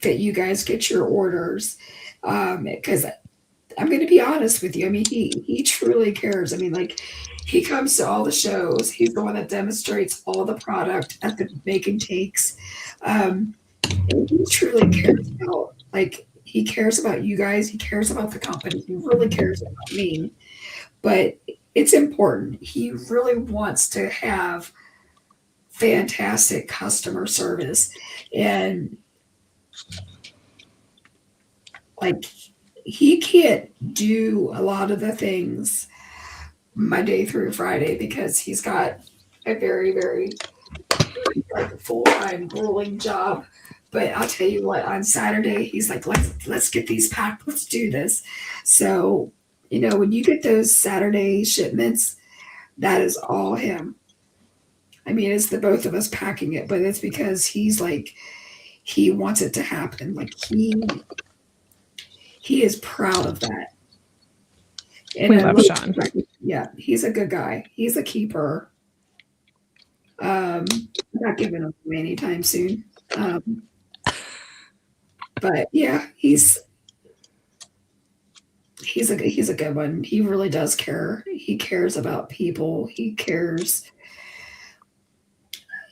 that you guys get your orders. Because I'm going to be honest with you. I mean, he truly cares. I mean, like he comes to all the shows. He's the one that demonstrates all the product at the making takes. And he truly cares about like he cares about you guys. He cares about the company. He really cares about me. But it's important. He really wants to have fantastic customer service, and like he can't do a lot of the things Monday through Friday because he's got a very, very like full-time grueling job. But I'll tell you what, on Saturday he's like, let's get these packed, let's do this. So, when you get those Saturday shipments, that is all him. I mean, it's the both of us packing it, but it's because he's like he wants it to happen. Like he is proud of that. And We I love love, Sean. yeah, he's a good guy. He's a keeper. Not giving him away anytime soon. Um, but yeah, he's a good one. He really does care. He cares about people. He cares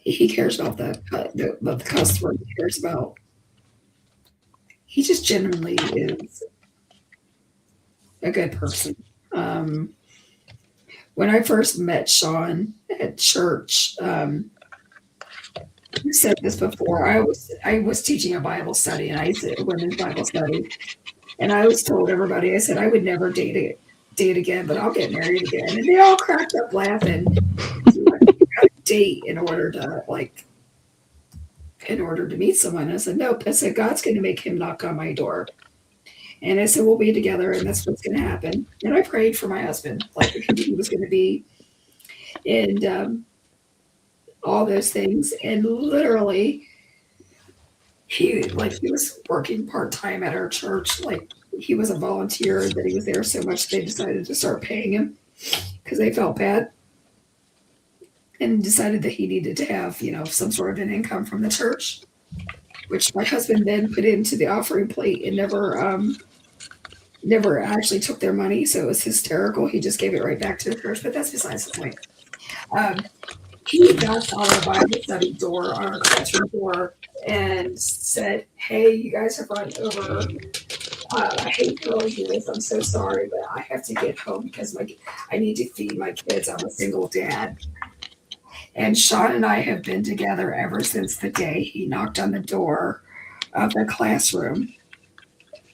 about the customer. He cares about. He just genuinely is a good person. Um, when I first met Sean at church, you said this before. I was teaching a Bible study, and I said a women's Bible study, and I was told everybody, I said I would never date again, but I'll get married again, and they all cracked up laughing. So, like, you got to date in order to meet someone. I said nope. I said God's going to make him knock on my door, and I said we'll be together, and that's what's going to happen. And I prayed for my husband, like he was going to be, and all those things, and literally he was working part-time at our church. Like he was a volunteer, that he was there so much they decided to start paying him because they felt bad, and decided that he needed to have some sort of an income from the church, which my husband then put into the offering plate and never actually took their money. So it was hysterical. He just gave it right back to the church, but that's besides the point. um, he knocked on our Bible study door, on our classroom door, and said, "Hey, you guys have run over. I hate to really do this. I'm so sorry, but I have to get home because I need to feed my kids. I'm a single dad." And Sean and I have been together ever since the day he knocked on the door of the classroom.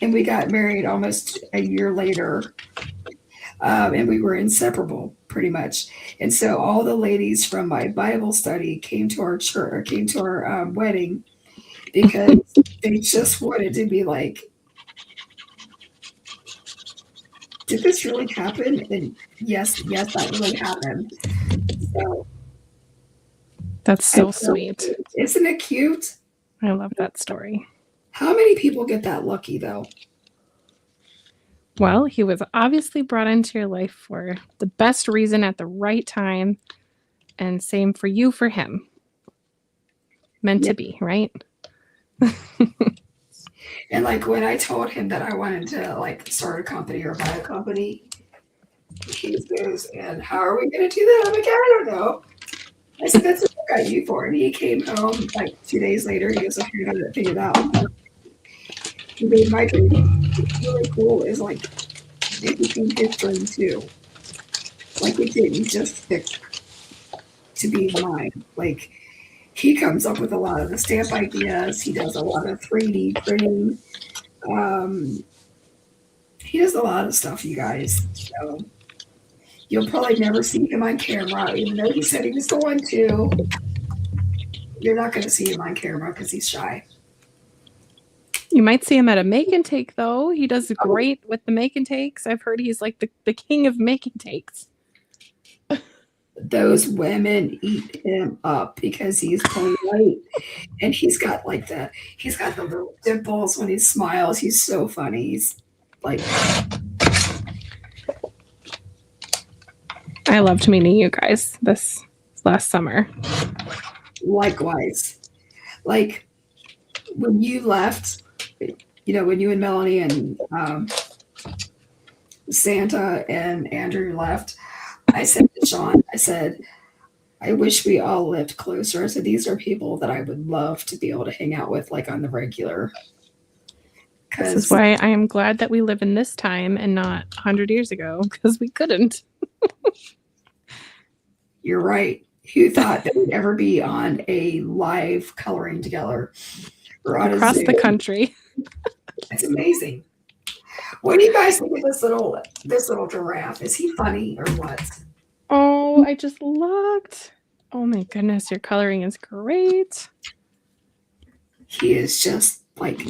And we got married almost a year later, and we were inseparable pretty much. And so all the ladies from my Bible study came to our church, or came to our wedding, because they just wanted to be like, "Did this really happen?" And yes, yes, that really happened. So, That's so sweet. isn't it cute? I love that story. How many people get that lucky though? Well, he was obviously brought into your life for the best reason at the right time. And same for you for him. Meant to be, right? And like when I told him that I wanted to like start a company or buy a company, he goes, "And how are we going to do that?" I'm like, "I don't know." I said, "That's what I got you for." And he came home like 2 days later. He goes, "I figured out." He made my dream. What's really cool is like it became his dream too. Like it didn't just stick to be mine. Like he comes up with a lot of the stamp ideas. He does a lot of 3D printing. Um, he does a lot of stuff, you guys. So you'll probably never see him on camera, even though he said he was going to. You're not going to see him on camera because he's shy. You might see him at a make and take, though. He does great with the make and takes. I've heard he's like the king of make and takes. Those women eat him up because he's polite and he's got the little dimples when he smiles. He's so funny. He's like, I loved meeting you guys this last summer. likewise. Like when you left, when you and Melanie and Santa and Andrew left, I said to Sean, I said, I wish we all lived closer. I said, these are people that I would love to be able to hang out with, like on the regular. This is why I am glad that we live in this time and not 100 years ago, because we couldn't. You're right. Who thought that we'd ever be on a live coloring together or on across the country? It's amazing. What do you guys think of this little giraffe? Is he funny or what? Oh, I just looked. Oh my goodness, your coloring is great. He is just like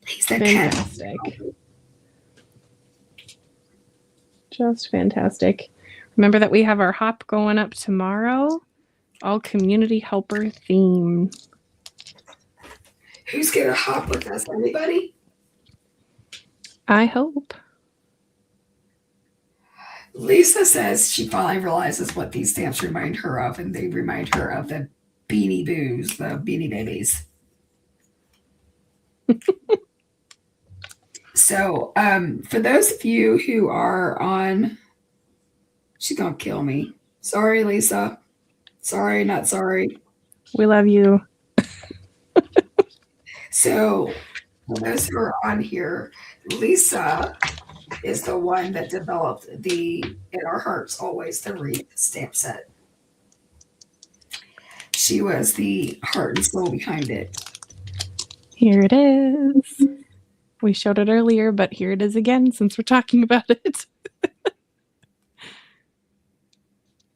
he's that fantastic. Just fantastic. Remember that we have our hop going up tomorrow, all community helper theme. Who's gonna hop with us? Anybody? I hope. Lisa says she finally realizes what these stamps remind her of, and they remind her of the Beanie Boos, the Beanie Babies. So, for those of you who are on, she's gonna kill me. Sorry, Lisa. Sorry, not sorry. We love you. So, for those who are on here, Lisa is the one that developed the In Our Hearts Always the Wreath stamp set. She was the heart and soul behind it. Here it is. We showed it earlier, but here it is again since we're talking about it.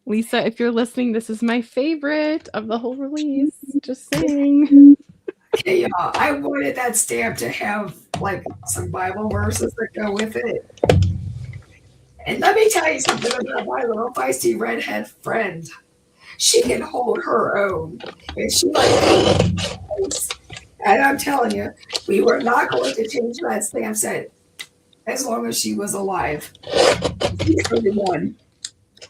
Lisa, if you're listening, this is my favorite of the whole release. Just saying. Hey, y'all, I wanted that stamp to have like some Bible verses that go with it. And let me tell you something about my little feisty redhead friend. She can hold her own. And she and I'm telling you, we were not going to change that stamp set as long as she was alive. She's 31.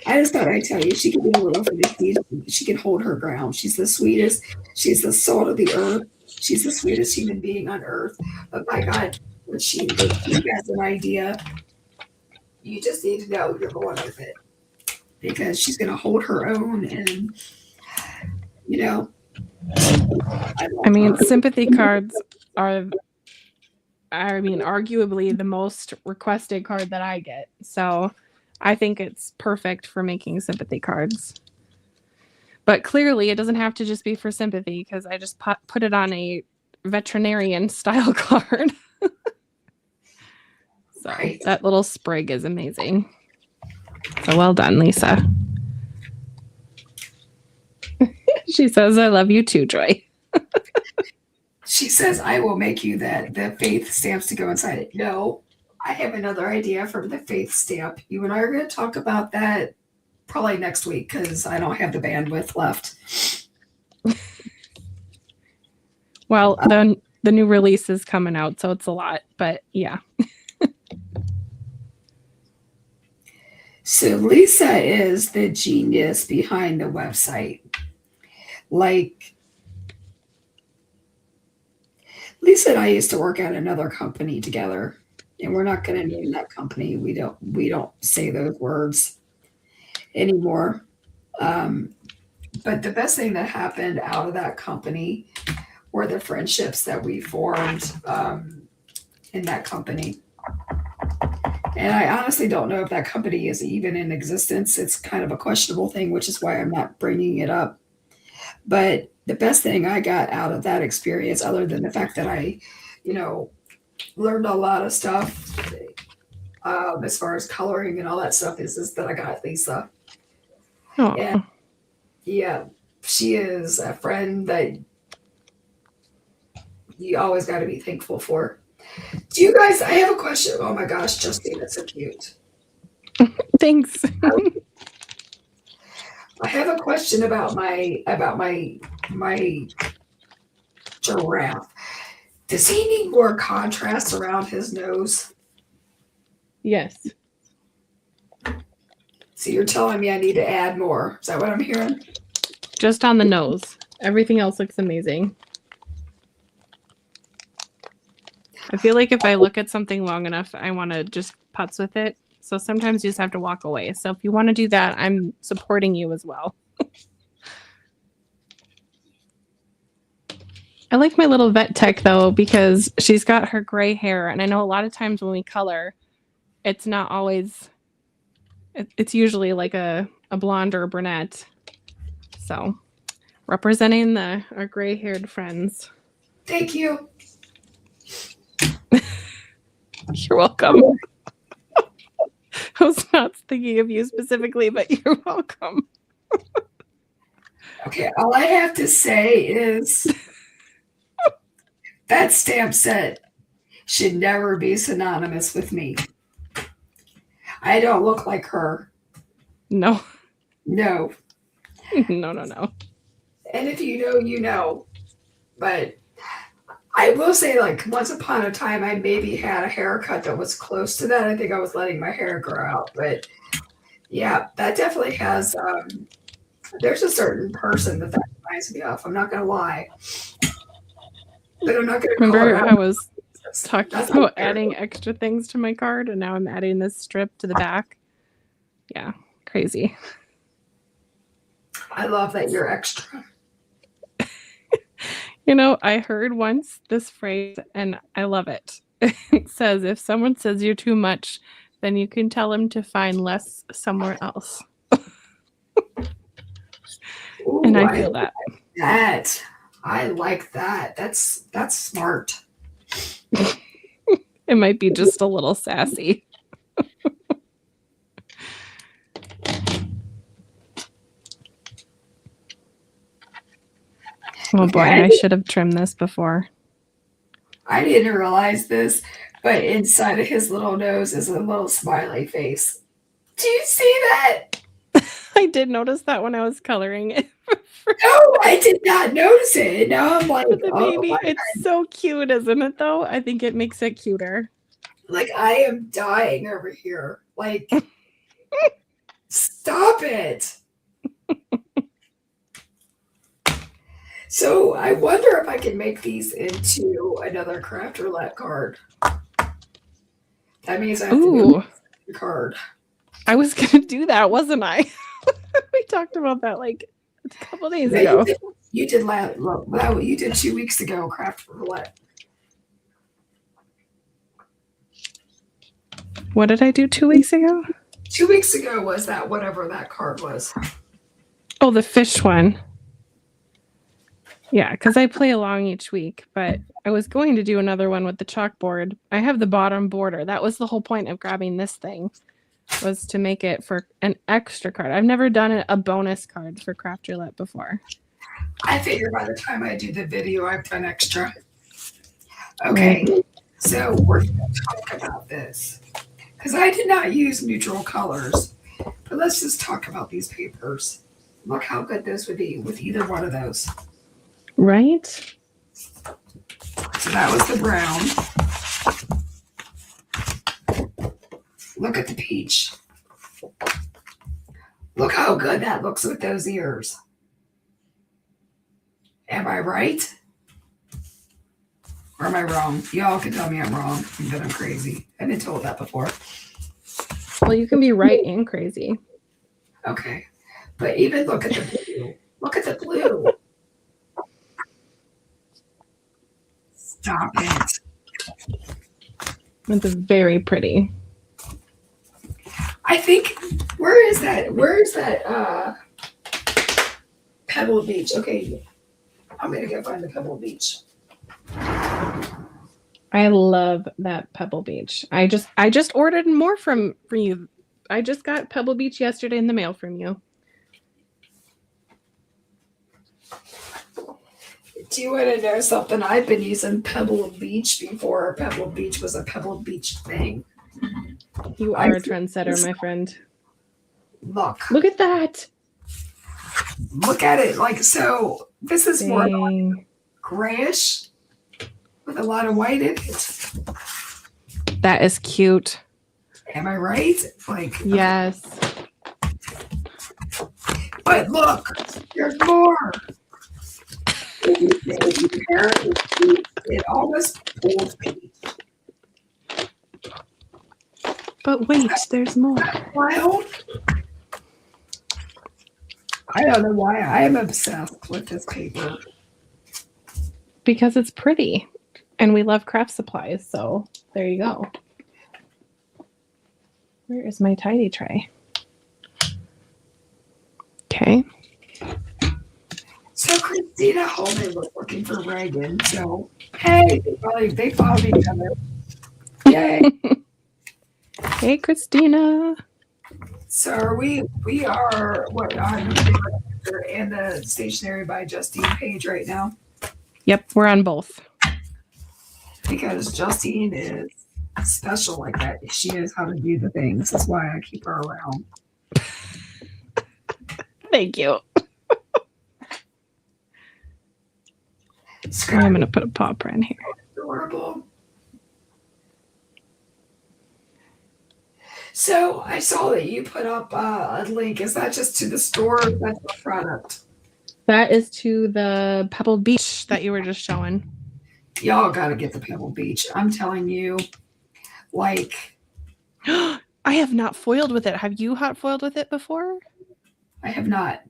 I just thought I'd tell you, she can be a little feisty. She can hold her ground. She's the sweetest. She's the salt of the earth. She's the sweetest human being on earth. But my God, when she has an idea, you just need to know you're going with it. Because she's going to hold her own and, I mean, sympathy cards are, arguably the most requested card that I get. So I think it's perfect for making sympathy cards. But clearly it doesn't have to just be for sympathy because I just put it on a veterinarian style card. So right. That little sprig is amazing. So well done, Lisa. She says, I love you too, Joy. She says, I will make you the faith stamps to go inside it. No, I have another idea for the faith stamp. You and I are going to talk about that probably next week because I don't have the bandwidth left. Well, the new release is coming out, so it's a lot, but yeah. So Lisa is the genius behind the website. Like Lisa and I used to work at another company together, and we're not going to name that company. We don't say those words anymore. Um, but the best thing that happened out of that company were the friendships that we formed in that company. And I honestly don't know if that company is even in existence. It's kind of a questionable thing, which is why I'm not bringing it up. But the best thing I got out of that experience, other than the fact that I, you know, learned a lot of stuff as far as coloring and all that stuff, is that I got Lisa. And Oh, yeah, she is a friend that you always got to be thankful for. Do you guys? I have a question. Oh my gosh, Justine, that's so cute. thanks. I have a question about my giraffe. Does he need more contrast around his nose? Yes, So you're telling me I need to add more? Is that what I'm hearing? just on the nose. Everything else looks amazing. I feel like if I look at something long enough, I want to just putz with it. So sometimes you just have to walk away. So if you want to do that, I'm supporting you as well. I like my little vet tech though, because she's got her gray hair. And I know a lot of times when we color, it's not always, it's usually like a blonde or a brunette. So representing our gray haired friends. Thank you. You're welcome. I was not thinking of you specifically, but you're welcome. Okay, all I have to say is that stamp set should never be synonymous with me. I don't look like her. No, No. no. And if you know, you know. But I will say, like, once upon a time, I maybe had a haircut that was close to that. I think I was letting my hair grow out. But yeah, that definitely has, there's a certain person that reminds me of. I'm not going to lie. But I'm not going to call her Remember out. I was talking That's about fair. adding extra things to my card, and now I'm adding this strip to the back. Yeah, crazy. I love that you're extra. You know, I heard once this phrase, and I love it. It says, if someone says you're too much, then you can tell them to find less somewhere else. Ooh, And I feel that. that. I like that. That's smart. It might be just a little sassy. Oh boy, Okay, I should have trimmed this before. I didn't realize this, but inside of his little nose is a little smiley face. Do you see that? I did notice that when I was coloring it. No, I did not notice it. And now I'm like, For the oh baby, my, it's so cute, isn't it though? I think it makes it cuter. like I am dying over here. Like, stop it. So I wonder if I can make these into another craft roulette card. That means I have to Ooh, do a card. I was gonna do that, wasn't I? We talked about that like a couple days No, ago. you did well, you did 2 weeks ago, craft roulette. What did I do 2 weeks ago? 2 weeks ago was that whatever that card was. Oh, the fish one. Yeah, because I play along each week, but I was going to do another one with the chalkboard. I have the bottom border. That was the whole point of grabbing this thing, was to make it for an extra card. I've never done a bonus card for Craft Roulette before. I figure by the time I do the video, I've done extra. Okay, right. So we're going to talk about this because I did not use neutral colors, but let's just talk about these papers. Look how good those would be with either one of those. Right? So that was the brown. Look at the peach. Look how good that looks with those ears. Am I right? Or am I wrong? Y'all can tell me I'm wrong, that I'm crazy. I've been told that before. Well, you can be right and crazy. Okay. But even look at the blue. Look at the blue. Stop it. It's very pretty. I think, where is that? Where is that Pebble Beach? Okay. I'm going to go find the Pebble Beach. I love that Pebble Beach. I just ordered more from you. I just got Pebble Beach yesterday in the mail from you. Do you want to know something? I've been using Pebble Beach before Pebble Beach was a Pebble Beach thing. You are a trendsetter, my friend. Look at that. Look at it. Like, so this is more Dang. like grayish with a lot of white in it. That is cute. Am I right? Like, yes. But look, there's more. It almost pulls me. But wait, there's more. Wild. I don't know why I am obsessed with this paper. Because it's pretty. And we love craft supplies, so there you go. Where is my tidy tray? Okay. So Christina Holman was looking for Reagan. So hey, they found each other. Yay! Hey, Christina. So we are what on the and the Stationery by Justine page right now. Yep, we're on both. Because Justine is special like that. She knows how to do the things. That's why I keep her around. Thank you. I'm going to put a paw print here. Adorable. So I saw that you put up a link. Is that just to the store or that's the product? That is to the Pebble Beach that you were just showing. Y'all got to get the Pebble Beach. I'm telling you, like. I have not foiled with it. Have you hot foiled with it before? I have not.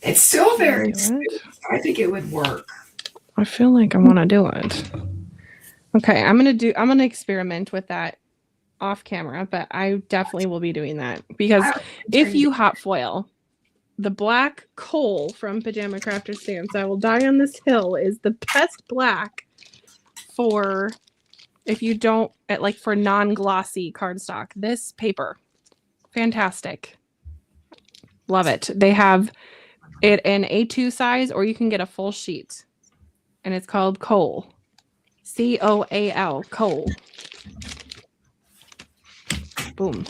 It's still very smooth. I think it would work. I feel like I want to do it. Okay, I'm gonna experiment with that off camera, but I definitely will be doing that because if you hot foil, the black coal from Pajama Crafter Stamps, I Will Die on This Hill, is the best black for if you don't like for non-glossy cardstock. This paper, fantastic, love it. They have it in A2 size, or you can get a full sheet, and it's called Coal, COAL, Coal. Boom.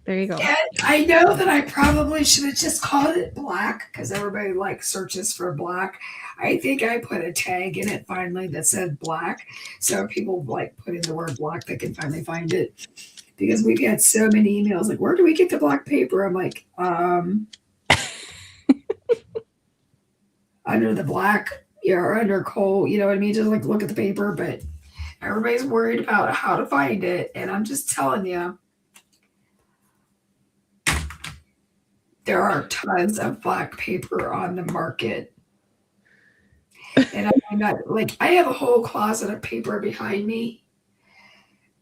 There you go. And I know that I probably should have just called it black because everybody like searches for black. I think I put a tag in it finally that said black. So people like put in the word black, they can finally find it. Because we've had so many emails like, where do we get the black paper? I'm like, under the black, or under coal, you know what I mean? Just like look at the paper, but everybody's worried about how to find it. And I'm just telling you, there are tons of black paper on the market. And I'm not like, I have a whole closet of paper behind me.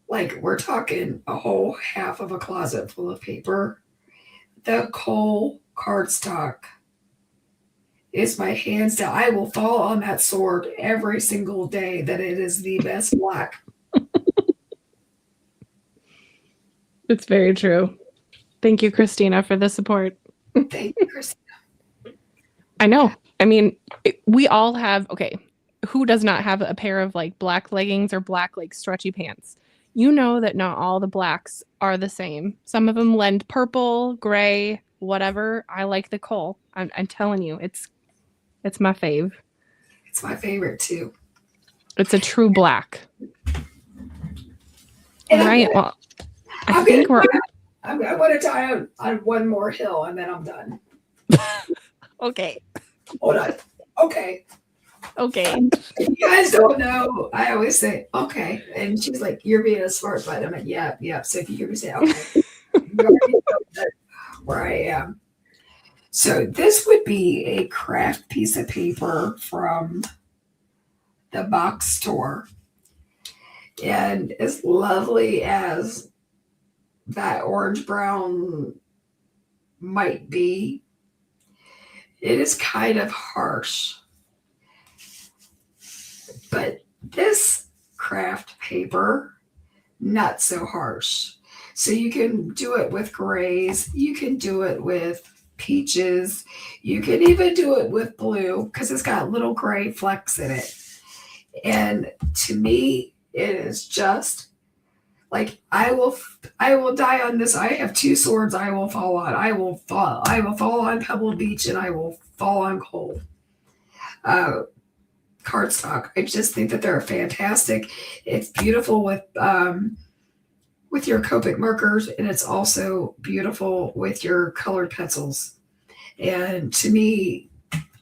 Like we're talking a whole half of a closet full of paper. The coal cardstock is my hands down. I will fall on that sword every single day that it is the best black. It's very true. Thank you, Christina, for the support. Thank you, Christina. I know. I mean, we all have, okay, who does not have a pair of like black leggings or black like stretchy pants? You know that not all the blacks are the same. Some of them lend purple, gray, whatever. I like the coal. I'm telling you, it's my fave. It's my favorite too. It's a true black. And all right. Well, I think we're I want to die on one more hill and then I'm done. Okay. Hold on. Okay. Okay. If you guys don't know, I always say, okay. And she's like, you're being a smart butt. I'm like, yeah. So if you hear me say, okay, you already know that where I am. So this would be a craft piece of paper from the box store. And as lovely as that orange brown might be, it is kind of harsh. But this craft paper, not so harsh. So you can do it with grays, you can do it with peaches, you can even do it with blue because it's got little gray flecks in it. And to me, it is just like I will die on this. I have two swords I will fall on. I will fall on Pebble Beach and I will fall on coal. Uh, Cardstock. I just think that they're fantastic. It's beautiful with your Copic markers, and it's also beautiful with your colored pencils. And to me,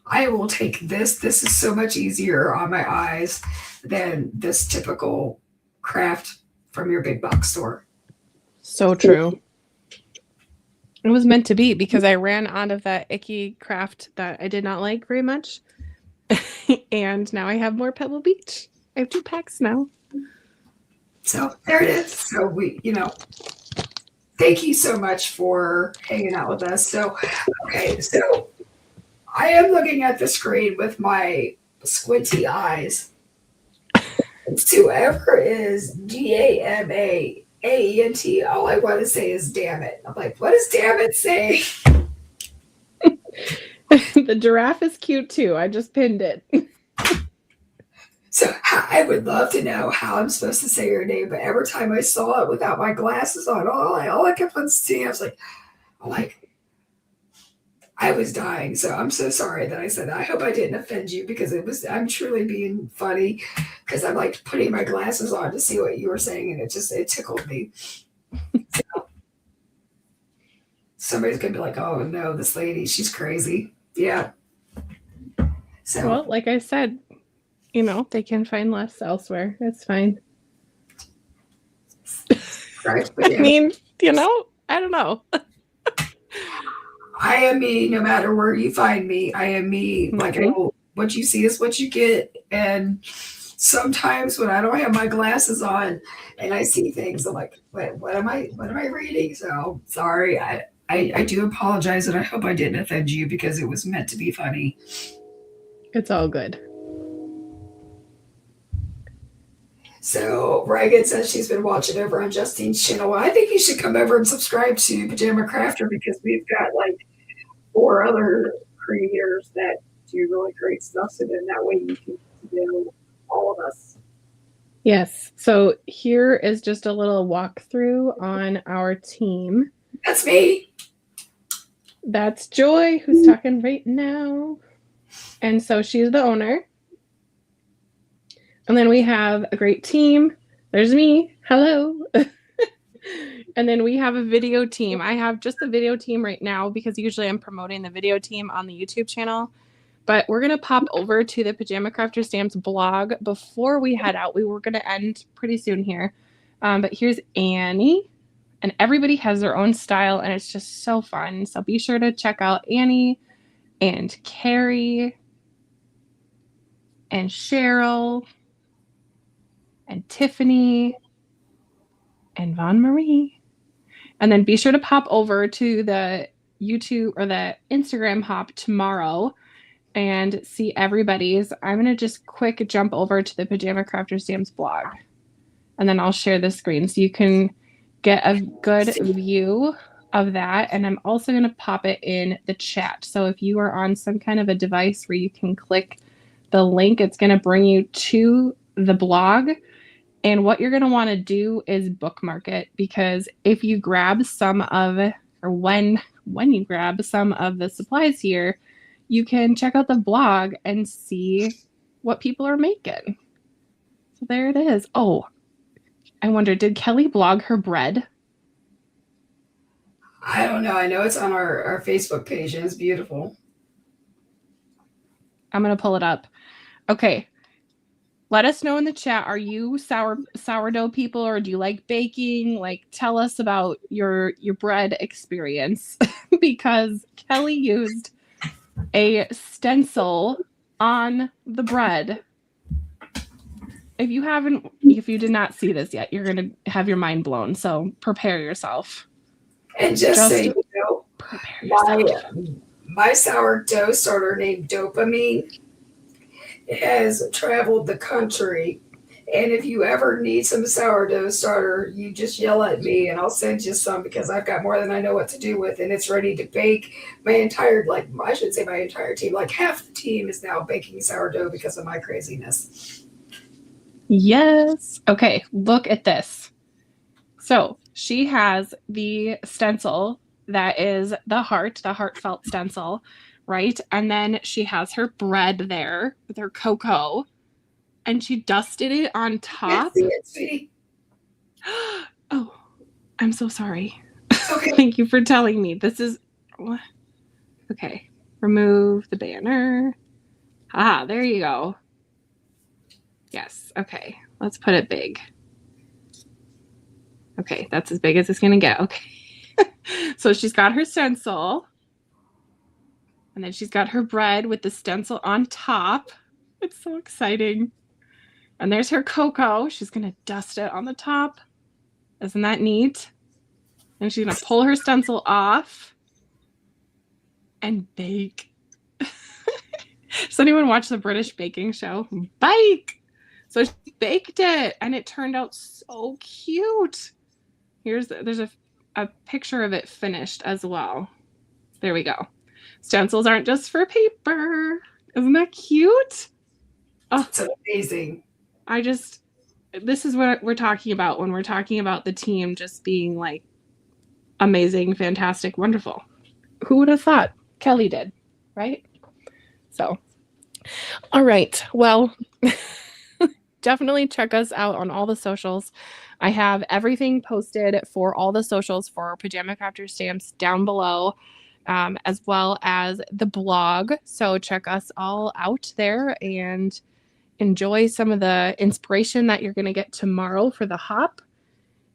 I will take this. This is so much easier on my eyes than this typical craft from your big box store. So true. It was meant to be because I ran out of that icky craft that I did not like very much. And now I have more Pebble Beach. I have 2 packs now. So there it is. So thank you so much for hanging out with us. So, okay, so I am looking at the screen with my squinty eyes. Whoever is DAMAAENT, all I want to say is damn it. I'm like, what does damn it say? The giraffe is cute too. I just pinned it. So I would love to know how I'm supposed to say your name, but every time I saw it without my glasses on, all I kept on seeing, I was like, I was dying. So I'm so sorry that I said that. I hope I didn't offend you because I'm truly being funny because I'm like putting my glasses on to see what you were saying and it tickled me. So, somebody's going to be like, oh no, this lady, she's crazy. Yeah. So, well, like I said, they can find less elsewhere. It's fine. right, I mean, I don't know. I am me no matter where you find me. I am me. Mm-hmm. Like what you see is what you get. And sometimes when I don't have my glasses on and I see things, I'm like, what am I reading? So sorry. I do apologize and I hope I didn't offend you because it was meant to be funny. It's all good. So Reagan says she's been watching over on Justine's channel. Well, I think you should come over and subscribe to Pajama Crafter because we've got like 4 other creators that do really great stuff. So then that way you can know all of us. Yes. So here is just a little walkthrough on our team. That's me. That's Joy, who's talking right now. And so she's the owner. And then we have a great team. There's me. Hello. And then we have a video team. I have just the video team right now because usually I'm promoting the video team on the YouTube channel. But we're going to pop over to the Pajama Crafter Stamps blog before we head out. We were going to end pretty soon here. But here's Annie. And everybody has their own style, and it's just so fun. So be sure to check out Annie and Carrie and Cheryl and Tiffany and Von Marie. And then be sure to pop over to the YouTube or the Instagram hop tomorrow and see everybody's. I'm going to just quick jump over to the Pajama Crafter Stamps blog. And then I'll share the screen so you can get a good view of that. And I'm also going to pop it in the chat. So if you are on some kind of a device where you can click the link, it's going to bring you to the blog. And what you're going to want to do is bookmark it, because if you grab some of, or when you grab some of the supplies here, you can check out the blog and see what people are making. So there it is. Oh, I wonder, did Kelly blog her bread? I don't know. I know it's on our Facebook page and it's beautiful. I'm going to pull it up. Okay. Let us know in the chat. Are you sourdough people, or do you like baking? Like, tell us about your bread experience because Kelly used a stencil on the bread. If you did not see this yet, you're going to have your mind blown. So prepare yourself. And just so you know, prepare yourself. My sourdough starter named Dopamine has traveled the country. And if you ever need some sourdough starter, you just yell at me and I'll send you some because I've got more than I know what to do with. And it's ready to bake. My entire team, like half the team is now baking sourdough because of my craziness. Yes. Okay, look at this. So she has the stencil that is the heartfelt stencil, right? And then she has her bread there with her cocoa, and she dusted it on top. See it, sweetie. Oh, I'm so sorry. Okay. Thank you for telling me. This is okay. Remove the banner. Ah, there you go. Yes. Okay. Let's put it big. Okay, that's as big as it's gonna get. Okay. So she's got her stencil, and then she's got her bread with the stencil on top. It's so exciting. And there's her cocoa. She's gonna dust it on the top. Isn't that neat? And she's gonna pull her stencil off and bake. Does anyone watch the British baking show? Bake! So she baked it, and it turned out so cute. There's a picture of it finished as well. There we go. Stencils aren't just for paper. Isn't that cute? Oh, it's amazing. This is what we're talking about when we're talking about the team just being like amazing, fantastic, wonderful. Who would have thought? Kelly did, right? So, all right. Well, definitely check us out on all the socials. I have everything posted for all the socials for Pajama Crafter Stamps down below, as well as the blog. So check us all out there and enjoy some of the inspiration that you're going to get tomorrow for the hop.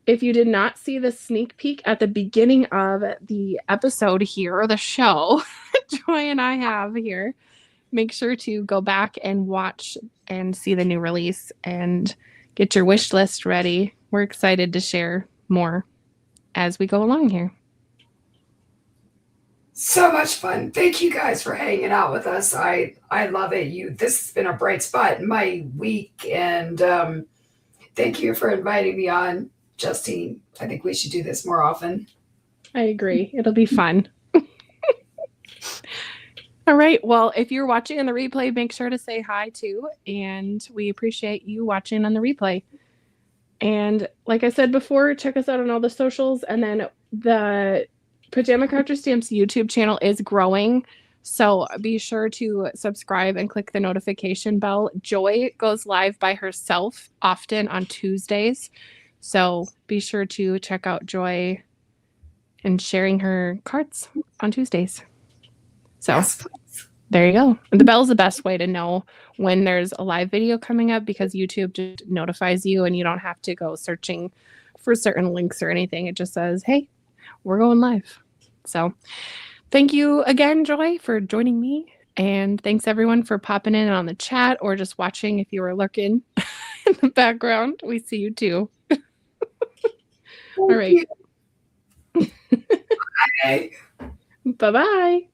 If you did not see the sneak peek at the beginning of the episode here, or the show, Joy and I have here, make sure to go back and watch and see the new release and get your wish list ready. We're excited to share more as we go along here. So much fun. Thank you guys for hanging out with us. I love it. This has been a bright spot in my week, and thank you for inviting me on, Justine. I think we should do this more often. I agree. It'll be fun. All right. Well, if you're watching on the replay, make sure to say hi too. And we appreciate you watching on the replay. And like I said before, check us out on all the socials. And then the Pajama Crafter Stamps YouTube channel is growing. So be sure to subscribe and click the notification bell. Joy goes live by herself often on Tuesdays. So be sure to check out Joy and sharing her cards on Tuesdays. So yes, there you go. And the bell is the best way to know when there's a live video coming up because YouTube just notifies you and you don't have to go searching for certain links or anything. It just says, hey, we're going live. So thank you again, Joy, for joining me. And thanks everyone for popping in on the chat or just watching if you were lurking in the background. We see you too. All right. Bye. Bye-bye.